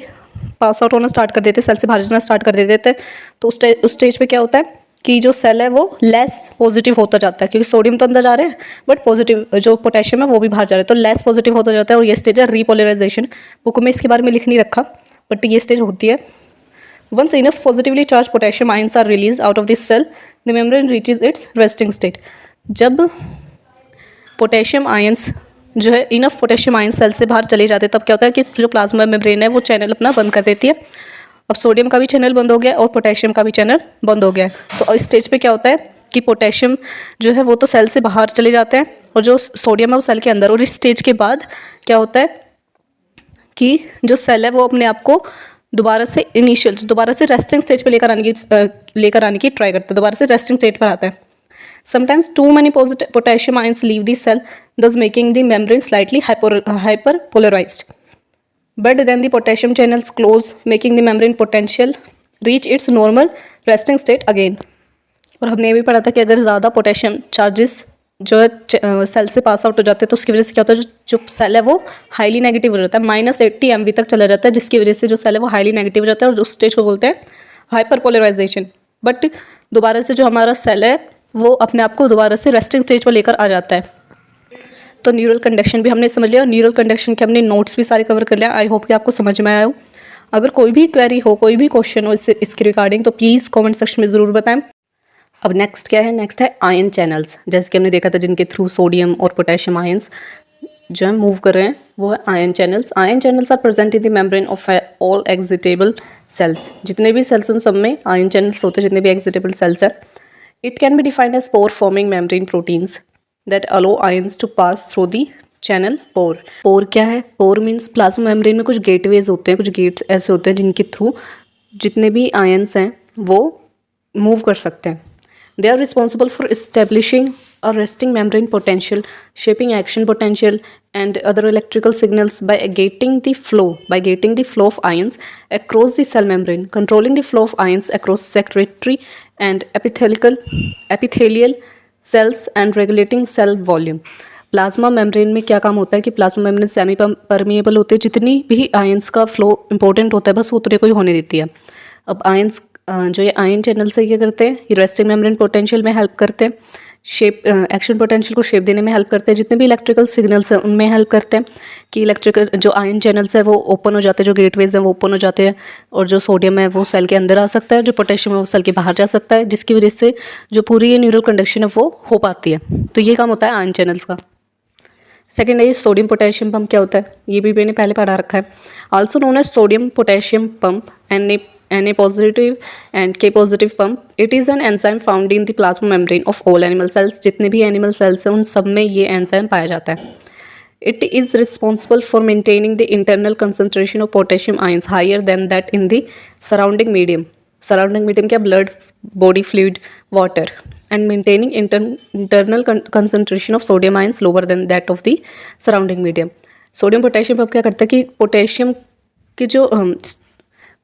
pass out होना start कर देते, cell से बाहर जाना start कर देते, तो उस स्टेज पे क्या होता है कि जो सेल है वो लेस पॉजिटिव होता जाता है, क्योंकि सोडियम तो अंदर जा रहे हैं बट पॉजिटिव जो पोटेशियम है वो भी बाहर जा रहे हैं, तो लेस पॉजिटिव होता जाता है और ये स्टेज है रीपोलराइजेशन। बुक में इसके बारे में लिख नहीं रखा बट ये स्टेज होती है। Once enough positively charged potassium ions are released out of this cell, the membrane reaches its resting state. जब पोटेशियम आयंस जो है इनफ पोटेशियम आयंस सेल से बाहर चले जाते हैं, तब क्या होता है कि जो प्लाज्मा मेम्ब्रेन है वो चैनल अपना बंद कर देती है। अब सोडियम का भी चैनल बंद हो गया और पोटेशियम का भी चैनल बंद हो गया। तो इस स्टेज पे क्या होता है कि पोटेशियम जो है वो तो सेल से बाहर चले जाते हैं और जो सोडियम है वो सेल के अंदर। और इस स्टेज के बाद क्या होता है कि जो सेल है वो अपने आप को दोबारा से रेस्टिंग स्टेज पे लेकर आने की ट्राई करता है, दोबारा से रेस्टिंग स्टेट पर आता है। Sometimes too many potassium ions leave the cell, thus making the membrane slightly hyperpolarized. But then the potassium channels close, making the membrane potential reach its normal resting state again. और हमने ये भी पढ़ा था कि अगर ज़्यादा पोटेशियम चार्जेस जो है सेल से पास आउट हो जाते हैं तो उसकी वजह से क्या होता है, जो सेल है वो हाईली नेगेटिव हो जाता है, -80 MV तक चला जाता है, जिसकी वजह से जो सेल है वो हाईली नेगेटिव हो जाता है और उस स्टेज को बोलते हैं हाइपरपोलराइजेशन। बट दोबारा से जो हमारा सेल है वो अपने आप को दोबारा से रेस्टिंग स्टेज पर लेकर आ जाता है। तो न्यूरल कंडक्शन भी हमने समझ लिया और न्यूरल कंडक्शन के हमने नोट्स भी सारे कवर कर लिया। आई होप कि आपको समझ में आया हो। अगर कोई भी क्वेरी हो, कोई भी क्वेश्चन हो इसके रिगार्डिंग तो प्लीज़ कमेंट सेक्शन में ज़रूर बताएं। अब नेक्स्ट क्या है? नेक्स्ट है आयन चैनल्स। जैसे कि हमने देखा था जिनके थ्रू सोडियम और पोटेशियम आयंस जो है मूव कर रहे हैं वो है ion channels. Ion channels are present in the membrane of all excitable cells. जितने भी सेल्स उन सब में आयन चैनल्स होते हैं, जितने भी एक्सिटेबल सेल्स हैं। It can be defined as pore forming membrane proteins that allow ions to pass through the channel pore. Pore क्या है? पोर मीन्स प्लाज्मा मेम्ब्रेन में कुछ गेटवेज होते हैं, कुछ गेट्स ऐसे होते हैं जिनके थ्रू जितने भी आयंस हैं वो मूव कर सकते हैं। They are responsible for establishing a resting membrane potential, shaping action potential and other electrical signals by gating the flow of ions across the cell membrane, controlling the flow of ions across secretory and epithelial cells and regulating cell volume. Plasma membrane में क्या काम होता है कि plasma membrane semi permeable होते हैं, जितनी भी आयंस का फ्लो इंपॉर्टेंट होता है बस उतने को ही होने देती है। अब आयंस जो ये आयन चैनल से क्या करते हैं, ये रेस्टिंग मेम्ब्रेन पोटेंशियल में हेल्प करते हैं, एक्शन पोटेंशियल को शेप देने में हेल्प करते हैं, जितने भी इलेक्ट्रिकल सिग्नल्स हैं उनमें हेल्प करते हैं कि इलेक्ट्रिकल जो आयन चैनल्स है वो ओपन हो जाते हैं, जो गेटवेज हैं वो ओपन हो जाते हैं और जो सोडियम है वो सेल के अंदर आ सकता है, जो पोटेशियम है वो सेल के बाहर जा सकता है, जिसकी वजह से जो पूरी ये न्यूरल कंडक्शन है वो हो पाती है। तो ये काम होता है आयन चैनल्स का। सेकेंड है सोडियम पोटेशियम पंप। क्या होता है ये भी मैंने पहले पढ़ा रखा है। Also known as sodium potassium pump and Na positive and K positive pump. It is an enzyme found in the plasma membrane of all animal cells. जितने भी एनिमल सेल्स हैं उन सब में ये एंजाइम पाया जाता है। It is responsible for maintaining the internal concentration of potassium ions higher than that in the surrounding medium. Surrounding medium क्या? blood, body fluid, water, and maintaining internal concentration of sodium ions lower than that of the surrounding medium. Sodium potassium pump क्या करता है कि potassium की जो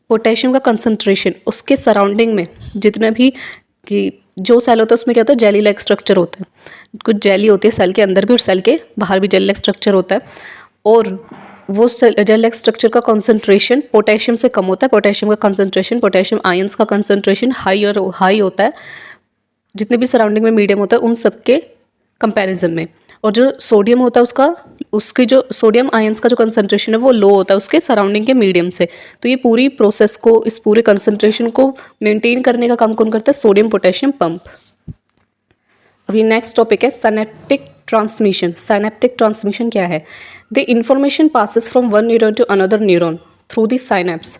potassium का concentration उसके surrounding में जितना भी कि जो सेल होता है उसमें क्या होता है, जेली लाइक स्ट्रक्चर होता है, कुछ जेली होती है सेल के अंदर भी और सेल के बाहर भी जेली लाइक स्ट्रक्चर होता है। और वो जेली लाइक स्ट्रक्चर का कंसंट्रेशन पोटेशियम से कम होता है, पोटेशियम का कंसंट्रेशन, पोटेशियम आयंस का कंसंट्रेशन हाई होता है जितने भी सराउंडिंग में मीडियम होता है उन सब के कंपैरिजन में। और जो सोडियम होता है उसकी जो सोडियम आयंस का जो कंसंट्रेशन है वो लो होता है उसके सराउंडिंग के मीडियम से। तो ये पूरी प्रोसेस को, इस पूरे कंसंट्रेशन को मेंटेन करने का काम कौन करता है, सोडियम पोटेशियम पंप। अभी नेक्स्ट टॉपिक है साइनेप्टिक ट्रांसमिशन। साइनेप्टिक ट्रांसमिशन क्या है? The information passes from one neuron to another neuron through the synapse.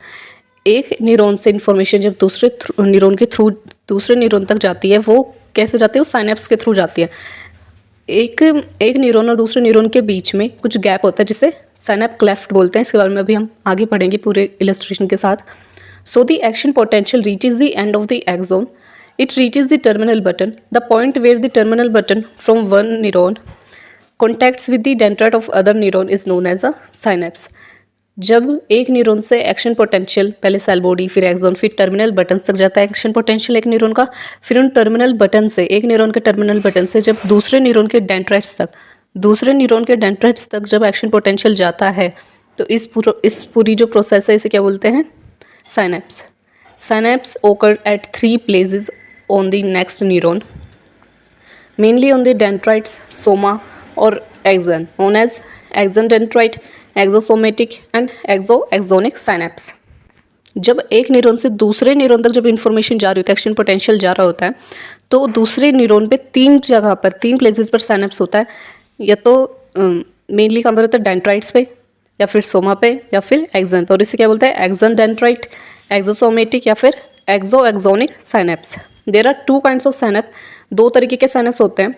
एक न्यूरॉन से इंफॉर्मेशन जब दूसरे न्यूरॉन के थ्रू दूसरे न्यूरॉन तक जाती है, वो कैसे जाती है, वो साइनेप्स के थ्रू जाती है। एक न्यूरॉन और दूसरे न्यूरॉन के बीच में कुछ गैप होता है जिसे साइनेप क्लेफ्ट बोलते हैं। इसके बारे में अभी हम आगे पढ़ेंगे पूरे इलस्ट्रेशन के साथ। So the action potential reaches the end of the axon, it reaches the terminal button, the point where the terminal button from one neuron contacts with the dendrite of other neuron is known as a synapse। जब एक neuron से action potential, पहले cell body फिर axon फिर terminal button तक जाता है action potential एक न्यूरॉन का, फिर उन टर्मिनल बटन से, एक न्यूरॉन के टर्मिनल बटन से जब दूसरे न्यूरॉन के डेंड्राइट्स तक जब एक्शन पोटेंशियल जाता है, तो इस पूरी जो प्रोसेस है इसे क्या बोलते हैं, synapse. Synapse occur at 3 places on the next neuron, mainly on the dendrites, soma or axon, known as axon dendrite, axosomatic and axonic synapse। जब एक न्यूरॉन से दूसरे न्यूरॉन तक जब इन्फॉर्मेशन जा रही होती है, एक्शन पोटेंशियल जा रहा होता है, तो दूसरे न्यूरॉन पे 3 प्लेसेस पर साइनेप्स होता है। या तो मेनली काम होता है डेंड्राइट्स पे, या फिर सोमा पे, या फिर एक्सन पे। और इसे क्या बोलते हैं, एक्सन डेंड्राइट, एक्सोसोमेटिक या फिर axonic synapses. There are 2 kinds of synapse, 2 तरीके के साइनेप्स होते हैं,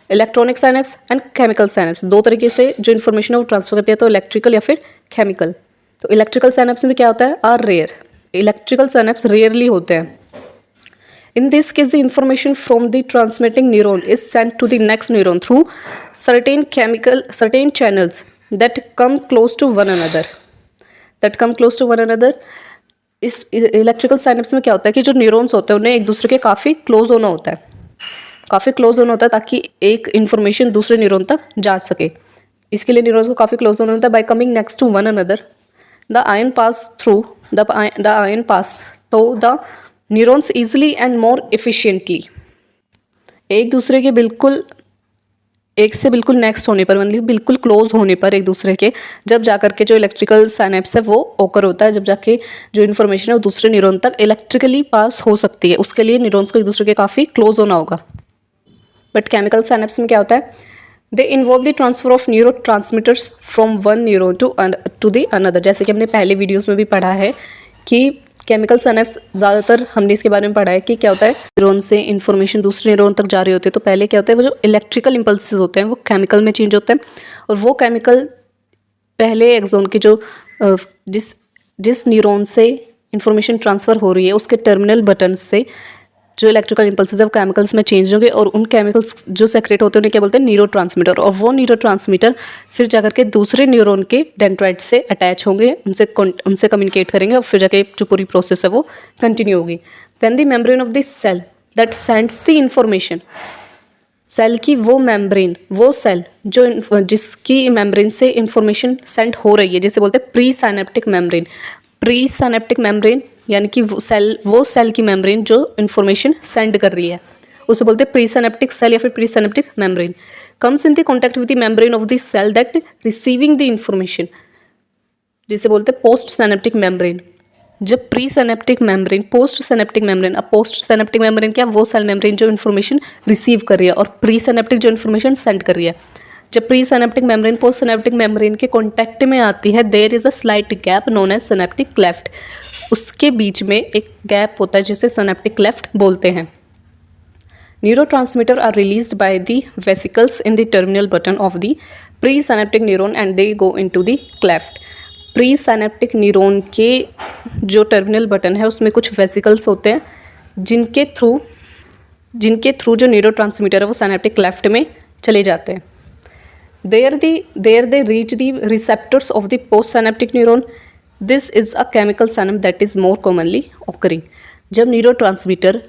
electronic synapses and chemical synapses. 2 तरीके से जो इन्फॉर्मेशन है वो ट्रांसफर करती है, तो इलेक्ट्रिकल या फिर केमिकल। तो इलेक्ट्रिकल साइनेप्स में क्या होता है, are rare, electrical synapse rarely होते हैं। In this case, the information from the transmitting neuron is sent to the next neuron through certain channels that come close to one another. इस electrical synapse में क्या होता है कि जो neurons होते हैं उन्हें एक दूसरे के काफ़ी क्लोज होना होता है, ताकि एक इन्फॉर्मेशन दूसरे न्यूरॉन तक जा सके। इसके लिए न्यूरॉन्स को काफ़ी क्लोज होना होता है। By coming next to one another the ion pass to the neurons easily and more efficiently, एक दूसरे के बिल्कुल एक से बिल्कुल नेक्स्ट होने पर, मतलब बिल्कुल क्लोज होने पर एक दूसरे के, जब जाकर के जो इलेक्ट्रिकल साइनेप्स है वो ओकर होता है, जब जाके जो इन्फॉर्मेशन है वो दूसरे न्यूरॉन तक इलेक्ट्रिकली पास हो सकती है। उसके लिए न्यूरॉन्स को एक दूसरे के काफ़ी क्लोज होना होगा। बट केमिकल साइनेप्स में क्या होता है, they involve the transfer of neurotransmitters from one neuron to the another. जैसे कि हमने पहले वीडियोज़ में भी पढ़ा है कि केमिकल साइनेप्स ज़्यादातर हमने इसके बारे में पढ़ा है कि क्या होता है, न्यूरॉन से इन्फॉर्मेशन दूसरे न्यूरॉन तक जा रही होती है, तो पहले क्या होता है, वो जो इलेक्ट्रिकल इम्पल्सेस होते हैं वो केमिकल में चेंज होते हैं, और वो केमिकल पहले एक्सोन के जो जिस न्यूरॉन से इन्फॉर्मेशन ट्रांसफ़र हो रही है उसके टर्मिनल बटन से जो इलेक्ट्रिकल इम्पल्सेस है वो केमिकल्स में चेंज होंगे, और उन केमिकल्स जो सेक्रेट होते हैं उन्हें क्या बोलते हैं, न्यूरो ट्रांसमीटर। और वो न्यूरो ट्रांसमीटर फिर जाकर के दूसरे न्यूरॉन के डेंड्राइट से अटैच होंगे, उनसे कम्युनिकेट करेंगे, और फिर जाके जो पूरी प्रोसेस है वो कंटिन्यू होगी। Then the membrane of the cell that sends the information, cell की वो मेम्ब्रेन, वो सेल जिसकी मेम्ब्रेन से इंफॉर्मेशन सेंड हो रही है, जिसे बोलते हैं pre synaptic membrane. Pre synaptic membrane यानी कि वो सेल की मेम्ब्रेन जो इन्फॉर्मेशन सेंड कर रही है उसे बोलते हैं प्री साइनेप्टिक सेल या फिर pre synaptic membrane. Comes in the contact with the membrane of the cell that receiving the information, जिसे बोलते हैं पोस्ट साइनेप्टिक मेम्ब्रेन। जब pre synaptic membrane, post synaptic membrane, अब पोस्ट साइनेप्टिक मेम्ब्रेन क्या, वो cell membrane जो information receive कर रही है, और प्री साइनेप्टिक जो इन्फॉर्मेशन सेंड कर रही है। जब pre synaptic membrane post synaptic membrane के कॉन्टैक्ट में आती है, there is a slight gap known as synaptic cleft. उसके बीच में एक गैप होता है जिसे सिनेप्टिक क्लेफ्ट बोलते हैं। Neurotransmitter are released by the vesicles in the terminal button of the pre synaptic neuron and they go into the cleft. Pre synaptic neuron के जो टर्मिनल बटन है उसमें कुछ वेसिकल्स होते हैं जिनके थ्रू जो न्यूरोट्रांसमीटर है वो सिनेप्टिक क्लेफ्ट में चले जाते हैं। There they reach the receptors of the postsynaptic neuron. This is a chemical synapse that is more commonly occurring. जब न्यूरोट्रांसमीटर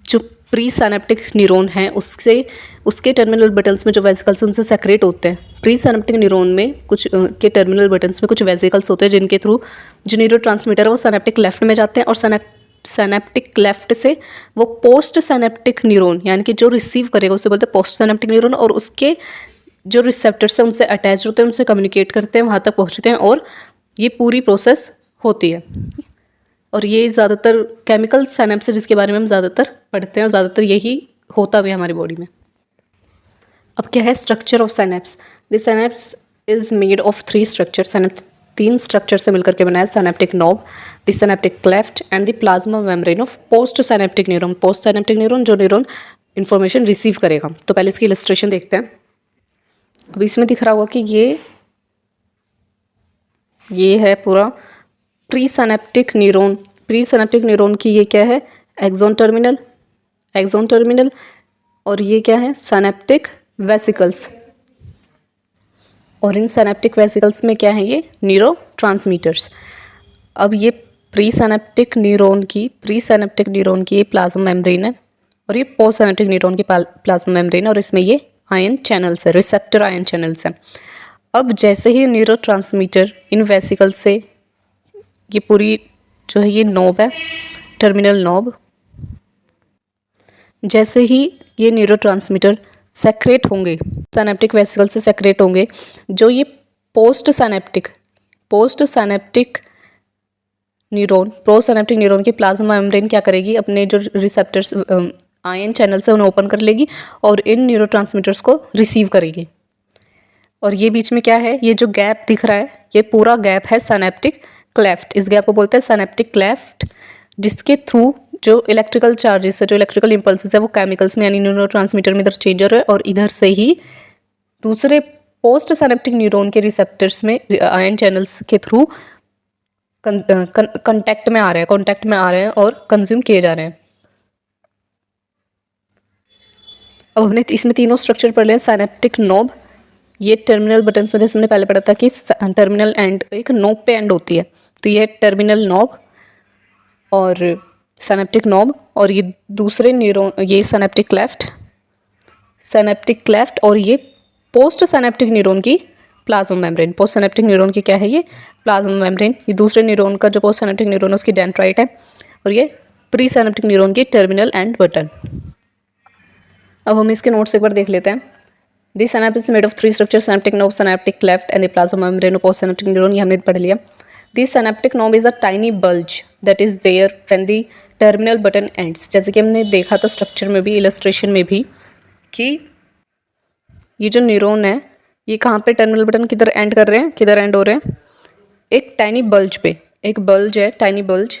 जो प्री साइनेप्टिक न्यूरॉन है उसके टर्मिनल बटन्स में जो वेसिकल्स उनसे सेक्रेट होते हैं। प्री साइनेप्टिक न्यूरॉन में कुछ के टर्मिनल बटन्स में कुछ वेसिकल्स होते हैं जिनके थ्रू जो न्यूरो ट्रांसमीटर है वो साइनेप्टिक लेफ्ट में जाते हैं और साइनेप्टिक लेफ्ट से वो पोस्ट साइनेप्टिक न्यूरॉन यानी कि जो रिसीव करेगा उसे बोलते हैं पोस्ट साइनेप्टिक न्यूरॉन, और उसके जो रिसेप्टर्स हैं उनसे अटैच होते हैं, उनसे कम्युनिकेट करते हैं, वहाँ तक पहुँचते हैं और ये पूरी प्रोसेस होती है। और ये ज़्यादातर केमिकल साइनेप्स जिसके बारे में हम ज़्यादातर पढ़ते हैं और ज़्यादातर यही होता भी है हमारी बॉडी में। अब क्या है structure of synapse. The synapse is made of 3 structure. Synapse 3 structure से मिलकर के बना है। Synaptic knob, the synaptic cleft and the plasma membrane of post synaptic neuron. Post synaptic neuron जो न्यूरॉन इन्फॉर्मेशन रिसीव करेगा। तो पहले इसकी इलस्ट्रेशन देखते हैं। अब इसमें दिख रहा होगा कि ये है पूरा pre synaptic neuron. Pre synaptic neuron की ये क्या है एक्सॉन टर्मिनल, और ये क्या है साइनेप्टिक वेसिकल्स, और इन साइनेप्टिक वेसिकल्स में क्या है ये न्यूरो ट्रांसमीटर्स। अब ये प्री साइनेप्टिक न्यूरॉन की ये प्लाज्मा मेम्ब्रेन है और ये पोस्ट साइनेप्टिक न्यूरॉन की प्लाज्मा मेम्ब्रेन है, और इसमें ये आयन चैनल्स है, रिसेप्टर आयन चैनल्स हैं। अब जैसे ही न्यूरो ट्रांसमीटर इन वेसिकल्स से ये पूरी जो है ये नोब है टर्मिनल नोब, जैसे ही ये न्यूरो ट्रांसमीटर सेक्रेट होंगे साइनेप्टिक वेसिकल से सेक्रेट होंगे, जो ये पोस्ट साइनेप्टिक न्यूरॉन की प्लाज्मा मेम्ब्रेन क्या करेगी अपने जो रिसेप्टर्स आयन चैनल से उन्हें ओपन कर लेगी और इन न्यूरो ट्रांसमीटर्स को रिसीव करेगी। और ये बीच में क्या है ये जो गैप दिख रहा है ये पूरा गैप है साइनेप्टिक क्लेफ्ट। इस गैप को बोलते हैं साइनेप्टिक क्लेफ्ट, जिसके थ्रू जो इलेक्ट्रिकल चार्जेस है, जो इलेक्ट्रिकल इंपल्सेस है वो केमिकल्स में यानी न्यूरोट्रांसमीटर में इधर चेंज हो रहा है और इधर से ही दूसरे पोस्ट साइनेप्टिक न्यूरॉन के रिसेप्टर्स में आयन चैनल्स के थ्रू कांटेक्ट में आ रहे हैं और कंज्यूम किए जा रहे हैं। अब हमने इसमें तीनों स्ट्रक्चर पढ़ लिया। साइनेप्टिक नोब, ये टर्मिनल बटन्स में जैसे हमने पहले पढ़ा था कि टर्मिनल एंड एक नोब पे एंड होती है, तो ये टर्मिनल नोब और साइनेप्टिक नोब, और ये दूसरे न्यूरॉन ये साइनेप्टिक क्लेफ्ट और ये पोस्ट साइनेप्टिक न्यूरॉन की plasma membrane. Post synaptic neuron की क्या है ये प्लाज्मा मेम्ब्रेन, ये दूसरे न्यूरॉन का जो पोस्ट साइनेप्टिक न्यूरॉन है उसकी डेंड्राइट है, और ये प्री साइनेप्टिक न्यूरॉन की टर्मिनल एंड बटन। अब हम इसके नोट्स एक बार देख लेते हैं। This synapse is made of 3 structure, synaptic knob, synaptic cleft and the plasma membrane of post synaptic neuron. ये हमने पढ़ लिया। This synaptic knob is a tiny bulge that is there when the terminal button ends. जैसे कि हमने देखा था structure में भी, इलस्ट्रेशन में भी, कि ये जो न्यूरॉन है ये कहाँ पे टर्मिनल बटन किधर एंड कर रहे हैं, किधर एंड हो रहे हैं, एक टाइनी बल्ज पे। एक बल्ज है टाइनी बल्ज,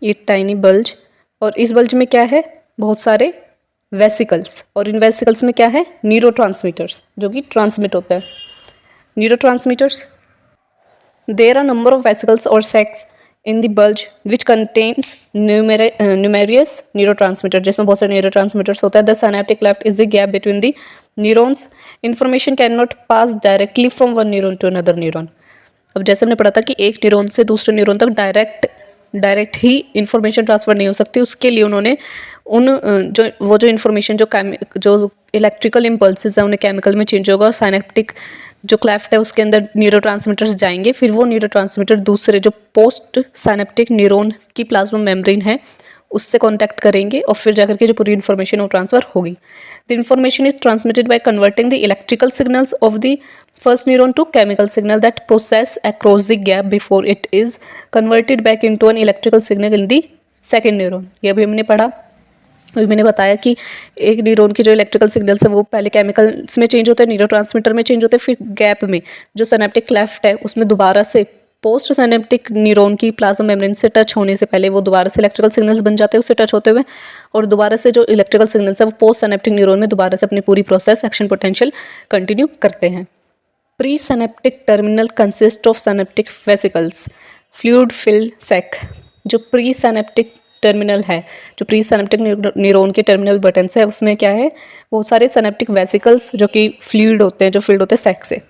ये टाइनी बल्ज, और इस बल्ज में क्या है बहुत सारे वेसिकल्स, और इन वेसिकल्स में क्या है न्यूरोट्रांसमीटर्स जो कि ट्रांसमिट होता है। Neurotransmitters, there are number of vesicles और sacs in the bulge which contains numerous neurotransmitter, जिसमें बहुत सारे न्यूरोट्रांसमीटर्स होता है। The synaptic cleft is the gap between the neurons. Information can not pass directly from one neuron to another neuron. अब जैसे हमने पढ़ा था कि एक न्यूरॉन से दूसरे न्यूरॉन तक डायरेक्ट ही इंफॉर्मेशन ट्रांसफ़र नहीं हो सकती, उसके लिए उन्होंने जो इन्फॉर्मेशन जो इलेक्ट्रिकल इम्पल्सेस है उन्हें केमिकल में चेंज होगा, और साइनेप्टिक जो क्लेफ्ट है उसके अंदर न्यूरोट्रांसमीटर्स जाएंगे, फिर वो न्यूरोट्रांसमीटर दूसरे जो पोस्ट साइनेप्टिक न्यूरॉन की प्लाज्मा मेम्ब्रेन है उससे कांटेक्ट करेंगे और फिर जाकर के जो पूरी इन्फॉर्मेशन वो ट्रांसफ़र होगी। The information is transmitted by converting the electrical signals of the first neuron to chemical signal that process across the gap before it is converted back into an electrical signal in the second neuron. ये अभी हमने पढ़ा, अभी मैंने बताया कि एक neuron के जो इलेक्ट्रिकल सिग्नल्स है वो पहले केमिकल्स में चेंज होते हैं, न्यूरोट्रांसमीटर में चेंज होते हैं, फिर गैप में जो साइनेप्टिक क्लेफ्ट है उसमें दोबारा से पोस्ट साइनेप्टिक न्यूरॉन की प्लाज्मा मेम्ब्रेन से टच होने से पहले वो दोबारा से इलेक्ट्रिकल सिग्नल्स बन जाते हैं उससे टच होते हुए, और दोबारा से जो इलेक्ट्रिकल सिग्नल्स है वो पोस्ट साइनेप्टिक न्यूरॉन में दोबारा से अपनी पूरी प्रोसेस एक्शन पोटेंशियल कंटिन्यू करते हैं। Pre synaptic terminal consist of synaptic vesicles, fluid filled sac. जो प्री साइनेप्टिक टर्मिनल है, जो प्री साइनेप्टिक न्यूरॉन के टर्मिनल बटन्स है उसमें क्या है बहुत सारे साइनेप्टिक वेसिकल्स जो कि फ्लूइड होते हैं, जो फिल्ड होते हैं सैक से।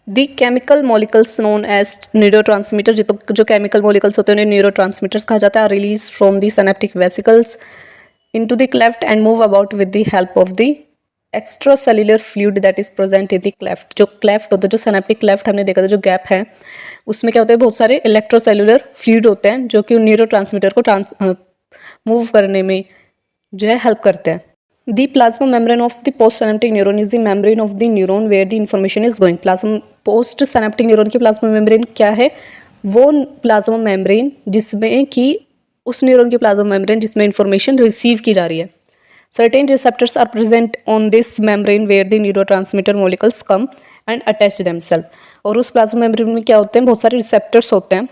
The chemical molecules known as neurotransmitter, जो केमिकल मॉलिकल्स होते हैं उन्हें न्यूरोट्रांसमीटर्स कहा जाता है, release from the synaptic vesicles into the cleft and move about with the help of the extracellular fluid that is present in the cleft। जो cleft होता है, जो synaptic cleft हमने देखा था, जो गैप है उसमें क्या होता है, बहुत सारे इलेक्ट्रोसेलुलर फ्लूइड होते हैं जो कि न्यूरोट्रांसमीटर को मूव करने में जो है हेल्प करते हैं। The plasma membrane of the post synaptic neuron is the membrane of the neuron where the information is going. Plasma post synaptic neuron की प्लाज्मा मेम्ब्रेन क्या है? वो प्लाज्मा मेम्ब्रेन जिसमें कि उस न्यूरॉन की प्लाज्मा मेम्ब्रेन जिसमें इंफॉर्मेशन रिसीव की जा रही है। Certain receptors are present on this membrane where the neurotransmitter molecules come and attach themselves. और उस प्लाज्मा मेम्ब्रेन में क्या होते हैं? बहुत सारे रिसेप्टर्स होते हैं,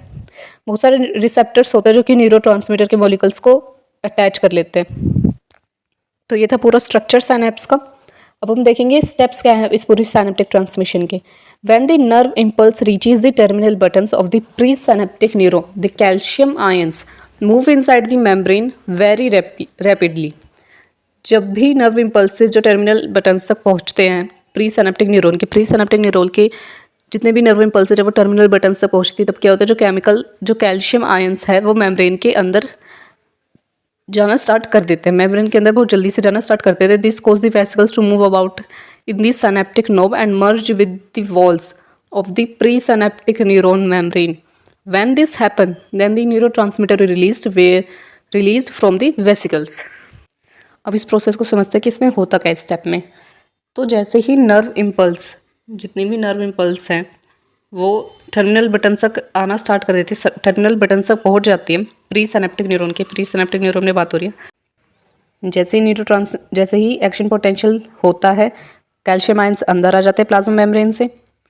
बहुत सारे रिसेप्टर्स होते हैं जो कि न्यूरोट्रांसमीटर के मॉलिकल्स को अटैच कर लेते हैं। तो ये था पूरा स्ट्रक्चर साइनेप्स का। अब हम देखेंगे स्टेप्स क्या है इस पूरी साइनेप्टिक ट्रांसमिशन के। When the nerve impulse reaches the terminal buttons of the presynaptic neuron, the calcium ions move inside the membrane very rapidly। जब भी नर्व इम्पल्सेस जो टर्मिनल बटन्स तक पहुंचते हैं प्री सिनेप्टिक न्यूरॉन के जितने भी नर्व इम्पल्स जब वो टर्मिनल बटन्स तक पहुंचती है तब क्या होता है, जो कैल्शियम आयंस है वो मेम्ब्रेन के अंदर जाना स्टार्ट कर देते हैं, मेम्ब्रेन के अंदर बहुत जल्दी से जाना स्टार्ट कर देते हैं। This cause the vesicles to move about in the synaptic knob and merge with the walls of the pre synaptic neuron membrane. When this happen then the neurotransmitter released from the vesicles. अब इस process को समझते हैं कि इसमें होता क्या step में। तो जैसे ही नर्व इम्पल्स, जितने भी नर्व इम्पल्स हैं वो टर्मिनल बटन तक आना स्टार्ट कर देती है, टर्मिनल बटन तक पहुंच जाती है प्री सिनेप्टिक न्यूरॉन में बात हो रही है। जैसे ही एक्शन पोटेंशियल होता है कैल्शियम आयंस अंदर आ जाते हैं प्लाज्मा मेम्ब्रेन से।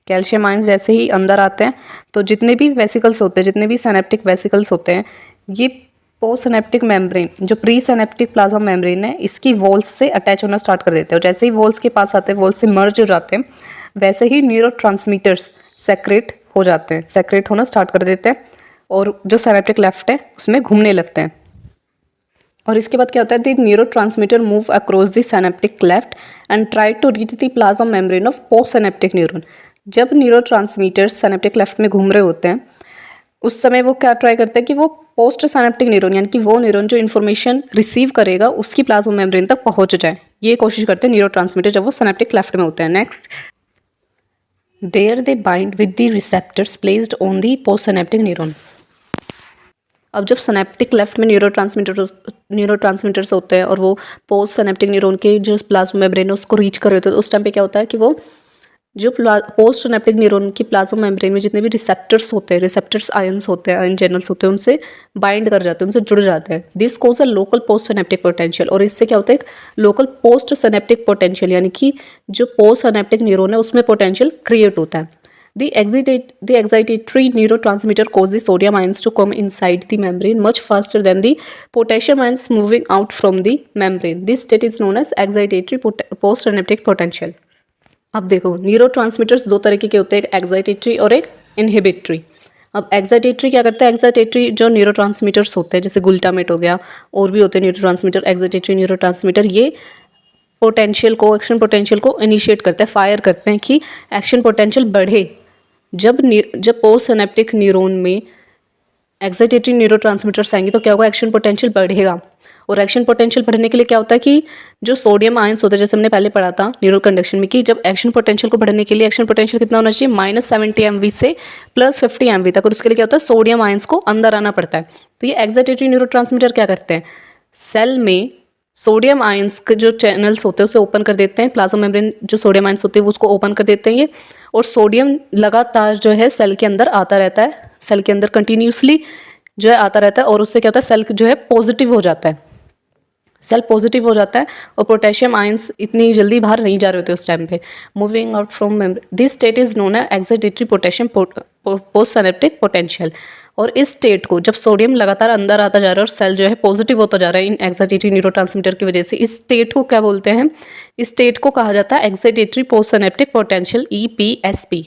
कैल्शियम आयंस जैसे ही अंदर आते हैं तो जितने भी वेसिकल्स होते हैं, जितने भी सिनेप्टिक वेसिकल्स होते हैं, ये पोस्ट सिनेप्टिक मेम्ब्रेन जो प्री सिनेप्टिक प्लाज्मा मेम्ब्रेन है इसकी वॉल्स से अटैच होना स्टार्ट कर देते हैं। और जैसे ही वॉल्स के पास आते हैं, वॉल्स से मर्ज हो जाते हैं, वैसे ही न्यूरोट्रांसमीटर्स सेक्रेट हो जाते हैं, सेक्रेट होना स्टार्ट कर देते हैं और जो सिनेप्टिक लेफ्ट है उसमें घूमने लगते हैं। और इसके बाद क्या होता है, the neurotransmitter move across the synaptic cleft and try to reach the plasma membrane of post synaptic neuron. जब न्यूरोट्रांसमीटर्स सिनेप्टिक लेफ्ट में घूम रहे होते हैं उस समय वो क्या ट्राई करते हैं कि वो पोस्ट सिनेप्टिक न्यूरॉन यानी कि वो न्यूरॉन जो इन्फॉर्मेशन रिसीव करेगा उसकी प्लाज्मा मेम्ब्रेन तक पहुंच जाए, ये कोशिश करते हैं न्यूरोट्रांसमीटर जब वो सिनेप्टिक लेफ्ट में होते हैं। Next, there they bind with the receptors placed on the post synaptic neuron. अब जब सिनेप्टिक लेफ्ट में न्यूरोट्रांसमीटर्स होते हैं और वो पोस्ट सिनेप्टिक न्यूरॉन के जो प्लाज्मा मेम्ब्रेन है उसको रीच कर रहे होते हैं, तो उस टाइम पे क्या होता है कि वो जो पोस्ट सिनेप्टिक न्यूरॉन की प्लाज्मा मेम्ब्रेन में जितने भी रिसेप्टर्स आयंस होते हैं, आयन चैनल्स होते हैं, उनसे बाइंड कर जाते हैं, उनसे जुड़ जाते हैं। This causes a local post synaptic potential. और इससे क्या होता है, लोकल पोस्ट सिनेप्टिक पोटेंशियल यानी कि जो पोस्ट सिनेप्टिक न्यूरॉन है उसमें पोटेंशियल क्रिएट होता है। The excitatory neurotransmitter causes the sodium ions to come inside the membrane much faster than the potassium ions moving out from the membrane. This state is known as excitatory postsynaptic potential. अब देखो neurotransmitters दो तरीके के होते हैं, एक excitatory और एक इनहिबिटरी। अब एक्साइटेटरी क्या करता है, एक्साइटेटरी जो न्यूरोट्रांसमीटर्स होते हैं जैसे ग्लूटामेट हो गया और भी होते हैं न्यूरोट्रांसमीटर, एक्साइटेटरी न्यूरोट्रांसमीटर ये एक्शन पोटेंशियल को इनिशिएट करते हैं, फायर करते हैं कि एक्शन पोटेंशियल बढ़े। जब पोस्ट सिनेप्टिक न्यूरॉन में एक्साइटेटरी न्यूरोट्रांसमीटर्स आएंगे तो क्या होगा, एक्शन पोटेंशियल बढ़ेगा। और एक्शन पोटेंशियल बढ़ने के लिए क्या होता है कि जो सोडियम आयंस होता है, जैसे हमने पहले पढ़ा था न्यूरल कंडक्शन में कि जब एक्शन पोटेंशियल को बढ़ने के लिए एक्शन पोटेंशियल कितना होना चाहिए, -70 MV से +50 MV तक। और उसके लिए क्या होता है, सोडियम आयंस को अंदर आना पड़ता है। तो ये एक्साइटेटरी न्यूरोट्रांसमीटर क्या करते हैं, सेल में सोडियम आयंस के जो चैनल्स होते हैं उसे ओपन कर देते हैं, प्लाज्मा मेम्ब्रेन जो सोडियम आयंस होते हैं उसको ओपन कर देते हैं ये, और सोडियम लगातार जो है सेल के अंदर आता रहता है, सेल के अंदर कंटिन्यूसली जो है आता रहता है। और उससे क्या होता है, सेल जो है पॉजिटिव हो जाता है, सेल पॉजिटिव हो जाता है और पोटेशियम आयंस इतनी जल्दी बाहर नहीं जा रहे होते उस टाइम पे, moving out from membrane. This state is known as excitatory potassium post synaptic potential. और इस स्टेट को जब सोडियम लगातार अंदर आता जा रहा है और सेल जो है पॉजिटिव होता जा रहा है इन एक्साइटेटरी न्यूरोट्रांसमीटर की वजह से, इस स्टेट को क्या बोलते हैं, इस स्टेट को कहा जाता है excitatory post synaptic potential, EPSP।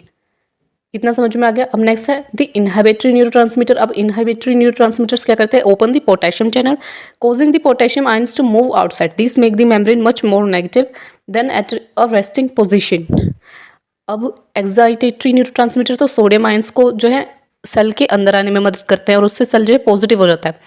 इतना समझ में आ गया। अब नेक्स्ट है द इनहिबिटरी न्यूरोट्रांसमीटर। अब इनहिबिटरी न्यूरोट्रांसमीटर्स क्या करते हैं, open the potassium channel causing the potassium ions to move outside. These make the membrane much more negative than at a resting position. अब एक्साइटेटरी न्यूरोट्रांसमीटर तो sodium ions को जो है cell के अंदर आने में मदद करते हैं और उससे सेल जो है पॉजिटिव हो जाता है।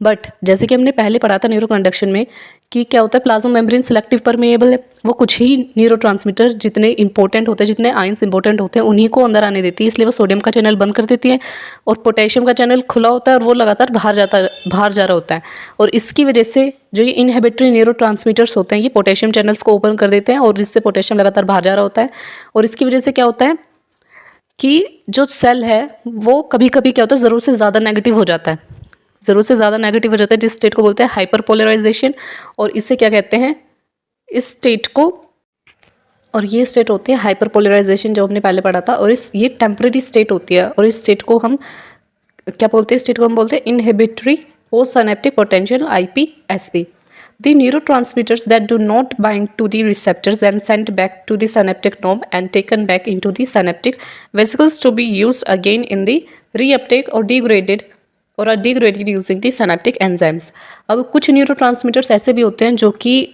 बट जैसे कि हमने पहले पढ़ा था न्यूरो कंडक्शन में कि क्या होता है, प्लाज्मा मेम्ब्रेन सिलेक्टिव परमेएबल है, वो कुछ ही न्यूरोट्रांसमीटर जितने इंपॉर्टेंट होते हैं, जितने आयंस इंपॉर्टेंट होते हैं उन्हीं को अंदर आने देती है, इसलिए वो सोडियम का चैनल बंद कर देती है और पोटेशियम का चैनल खुला होता है और वो लगातार बाहर जा रहा होता है। और इसकी वजह से जो ये इनहिबिटरी न्यूरोट्रांसमीटर्स होते हैं ये पोटेशियम चैनल्स को ओपन कर देते हैं और इससे पोटेशियम लगातार बाहर जा रहा होता है। और इसकी वजह से क्या होता है कि जो सेल है वो कभी कभी क्या होता है, ज़रूरत से ज़्यादा नेगेटिव हो जाता है, ज़रूरत से ज़्यादा नेगेटिव हो जाता है, जिस स्टेट को बोलते हैं हाइपरपोलराइजेशन। और इससे क्या कहते हैं, इस स्टेट को, और ये स्टेट होती है हाइपरपोलराइजेशन जो हमने पहले पढ़ा था। और ये टेम्परेरी स्टेट होती है और इस स्टेट को हम क्या बोलते हैं, स्टेट को हम बोलते हैं inhibitory post synaptic potential IPSP। The neurotransmitters that do not bind to the receptors and sent back to the synaptic knob and taken back into the synaptic vesicles to be used again in the reuptake or degraded using the synaptic enzymes। अब कुछ neurotransmitters ऐसे भी होते हैं जो कि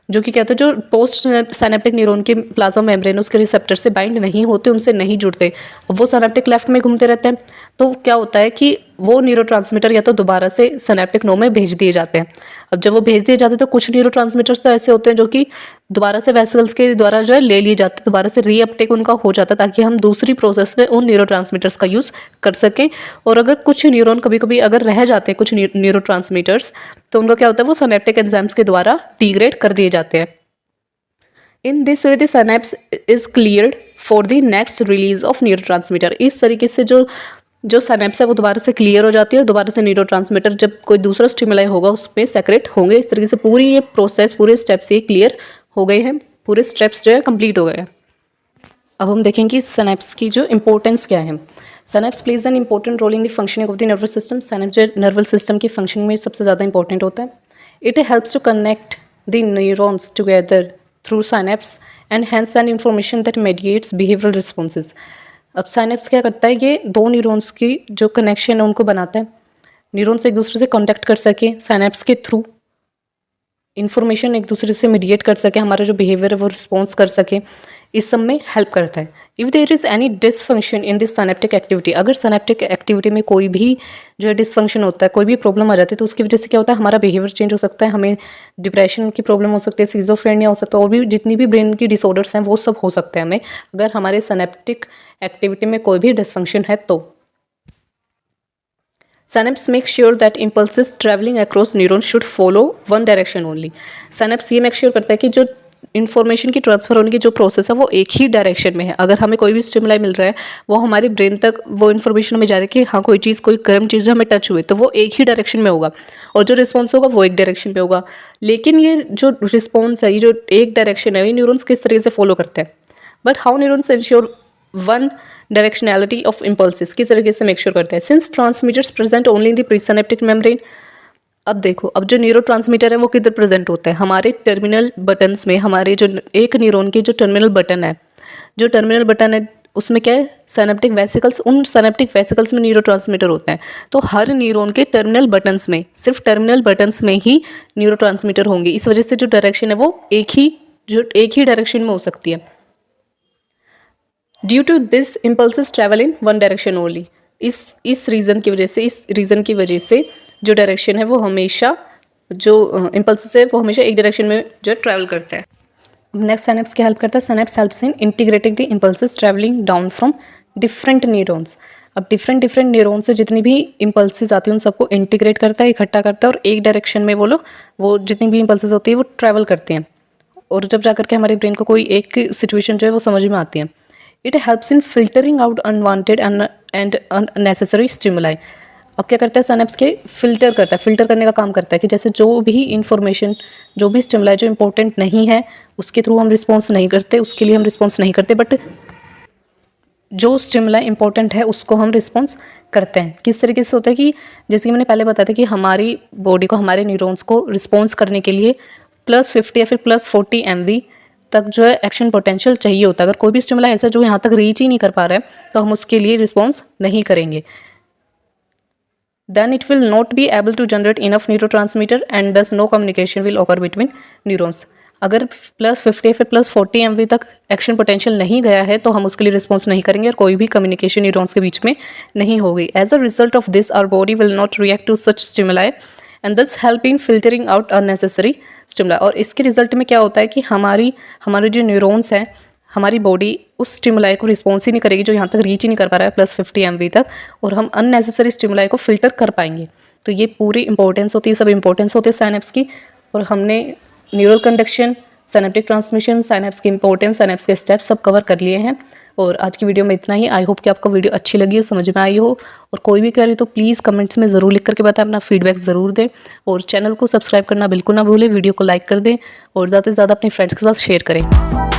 कहते हैं जो पोस्ट साइनेप्टिक न्यूरॉन के प्लाज्मा मेम्ब्रेन उसके रिसेप्टर से बाइंड नहीं होते, उनसे नहीं जुड़ते, अब वो साइनेप्टिक लेफ्ट में घूमते रहते हैं। तो क्या होता है कि वो न्यूरोट्रांसमीटर या तो दोबारा से साइनेप्टिक नोड में भेज दिए जाते हैं। अब जब वो भेज दिए जाते हैं तो कुछ न्यूरोट्रांसमीटर्स तो ऐसे होते हैं जो कि दोबारा से वेसल्स के द्वारा जो है ले लिए जाते हैं, दोबारा से रीअपटेक उनका हो जाता है ताकि हम दूसरी प्रोसेस में उन न्यूरोट्रांसमीटर्स का यूज़ कर सकें। और अगर कुछ न्यूरॉन कभी कभी अगर रह जाते हैं कुछ न्यूरोट्रांसमीटर्स, तो उनका क्या होता है, वो सिनेप्टिक एंजाइम्स के द्वारा डिग्रेड कर दिए जाते हैं। In this way the synapse is cleared for the next release of neurotransmitter. इस तरीके से जो सिनेप्स है वो दोबारा से क्लियर हो जाती है और दोबारा से न्यूरोट्रांसमीटर जब कोई दूसरा स्टिमुलाई होगा उसमें सेक्रेट होंगे। इस तरीके से पूरी ये प्रोसेस, पूरे स्टेप्स ये क्लियर हो गए हैं, पूरे स्टेप्स जो है कंप्लीट हो गए हैं। अब हम देखेंगे सिनेप्स की जो इंपॉर्टेंस क्या है। Synapse plays an important role in the functioning of the nervous system. Synapse जो नर्वस सिस्टम की फंक्शनिंग में सबसे ज़्यादा इंपॉर्टेंट होता है। It helps to connect the neurons together through synapse and hence an information that mediates behavioural responses. अब synapse क्या करता है, ये दो न्यूरॉन्स की जो कनेक्शन है उनको बनाता है, न्यूरॉन्स एक दूसरे से कॉन्टैक्ट कर सके, साइनेप्स के थ्रू इन्फॉर्मेशन एक दूसरे से मीडिएट कर सके, हमारा जो बिहेवियर है वो रिस्पॉन्स कर सके, इस सब में हेल्प करता है। If there is any dysfunction in this synaptic activity, अगर साइनेप्टिक एक्टिविटी में कोई भी जो है डिसफंक्शन होता है, कोई भी प्रॉब्लम आ जाती है, तो उसकी वजह से क्या होता है, हमारा बिहेवियर चेंज हो सकता है, हमें डिप्रेशन की प्रॉब्लम हो सकती है, सिजोफ्रेनिया हो सकता है, और भी जितनी भी ब्रेन की डिसऑर्डर्स हैं वो सब हो सकते हैं हमें, अगर हमारे साइनेप्टिक एक्टिविटी में कोई भी डिसफंक्शन है तो। Synapse make sure that impulses traveling across neurons should follow one direction only। Synapse ये मेक श्योर करता है कि जो इन्फॉर्मेशन की ट्रांसफ़र होने की जो प्रोसेस है वो एक ही डायरेक्शन में है। अगर हमें कोई भी स्टिमुलाई मिल रहा है, वो हमारे ब्रेन तक वो इन्फॉर्मेशन हमें जा रही है कि हाँ कोई चीज़, कोई गर्म चीज़ हमें टच हुई, तो वो एक ही डायरेक्शन में होगा और जो रिस्पॉन्स होगा वो एक डायरेक्शन पे होगा। लेकिन ये जो रिस्पॉन्स है, ये जो एक डायरेक्शन है, ये न्यूरॉन्स किस तरीके से फॉलो करते हैं। But how neurons ensure one directionality of impulses, किस तरीके से मेक श्योर करते हैं। Since transmitters present only in the presynaptic membrane. अब देखो, अब जो न्यूरो ट्रांसमीटर है वो किधर प्रेजेंट होता है, हमारे टर्मिनल बटन्स में। हमारे जो एक न्यूरॉन की जो टर्मिनल बटन है, जो टर्मिनल बटन है उसमें क्या है, साइनेप्टिक वेसिकल्स, उन साइनेप्टिक वेसिकल्स में न्यूरो ट्रांसमीटर होते हैं। तो हर न्यूरॉन के टर्मिनल बटन्स में, सिर्फ टर्मिनल बटन्स में ही न्यूरो ट्रांसमीटर होंगे। इस वजह से जो डायरेक्शन है वो एक ही डायरेक्शन में हो सकती है। Due to this impulses travel in one direction only. इस रीज़न की वजह से जो डायरेक्शन है वो हमेशा, जो इम्पल्सिस है वो हमेशा एक डायरेक्शन में जो ट्रैवल करता है। नेक्स्ट सिनेप्स क्या हेल्प करता है, synapse helps in integrating the impulses travelling down from different neurons. अब डिफरेंट न्यूरॉन से जितनी भी इम्पल्सिस आती हैं उन सबको इंटीग्रेट करता है, इकट्ठा करता है और एक डायरेक्शन में वो जितनी भी इम्पल्सिस होती है वो ट्रैवल करते हैं और जब जाकर के हमारे ब्रेन को कोई एक सिचुएशन जो है वो समझ में आती है। It helps in filtering out unwanted and unnecessary stimuli. अब क्या करता है, सिनेप्स के फिल्टर करने का काम करता है कि जैसे जो भी इंफॉर्मेशन, जो भी स्टिमुलाई जो इंपॉर्टेंट नहीं है उसके थ्रू हम रिस्पॉन्स नहीं करते, उसके लिए हम रिस्पॉन्स नहीं करते, बट जो स्टिमुलाई इंपॉर्टेंट है उसको हम रिस्पॉन्स करते हैं। किस तरीके से होता है कि जैसे कि मैंने पहले बताया था कि हमारी बॉडी को, हमारे न्यूरॉन्स को रिस्पॉन्स करने के लिए +50 या फिर +40 MV तक जो है एक्शन पोटेंशियल चाहिए होता है। अगर कोई भी स्टिमुलाई ऐसा जो यहाँ तक रीच ही नहीं कर पा रहा है तो हम उसके लिए रिस्पॉन्स नहीं करेंगे। Then it will not be able to generate enough neurotransmitter and thus no communication will occur between neurons। अगर +50 फिर +40 MV तक एक्शन पोटेंशियल नहीं गया है तो हम उसके लिए रिस्पॉन्स नहीं करेंगे और कोई भी कम्युनिकेशन न्यूरॉन्स के बीच में नहीं होगी। As a result of this our body will not react to such stimuli and this help in filtering out unnecessary stimuli. और इसके रिजल्ट में क्या होता है कि हमारे जो न्यूरॉन्स हैं, हमारी बॉडी उस स्टिमुलाई को रिस्पॉन्स ही नहीं करेगी जो यहाँ तक रीच ही नहीं कर पा रहा है +50 MV तक, और हम अननेसेसरी स्टिमुलाई को फिल्टर कर पाएंगे। तो ये पूरी इंपॉर्टेंस होती है, सब इंपॉर्टेंस होती है साइनेप्स की। और हमने neural conduction, synaptic transmission, synapse की इंपॉर्टेंस, साइनेप्स के स्टेप्स सब कवर कर लिए हैं। और आज की वीडियो में इतना ही। आई होप कि आपको वीडियो अच्छी लगी हो, समझ में आई हो। और कोई भी क्वेरी तो प्लीज़ कमेंट्स में ज़रूर लिख करके बताएं, अपना फीडबैक ज़रूर दें। और चैनल को सब्सक्राइब करना बिल्कुल ना भूलें, वीडियो को लाइक कर दें और ज़्यादा से ज़्यादा अपने फ्रेंड्स के साथ शेयर करें।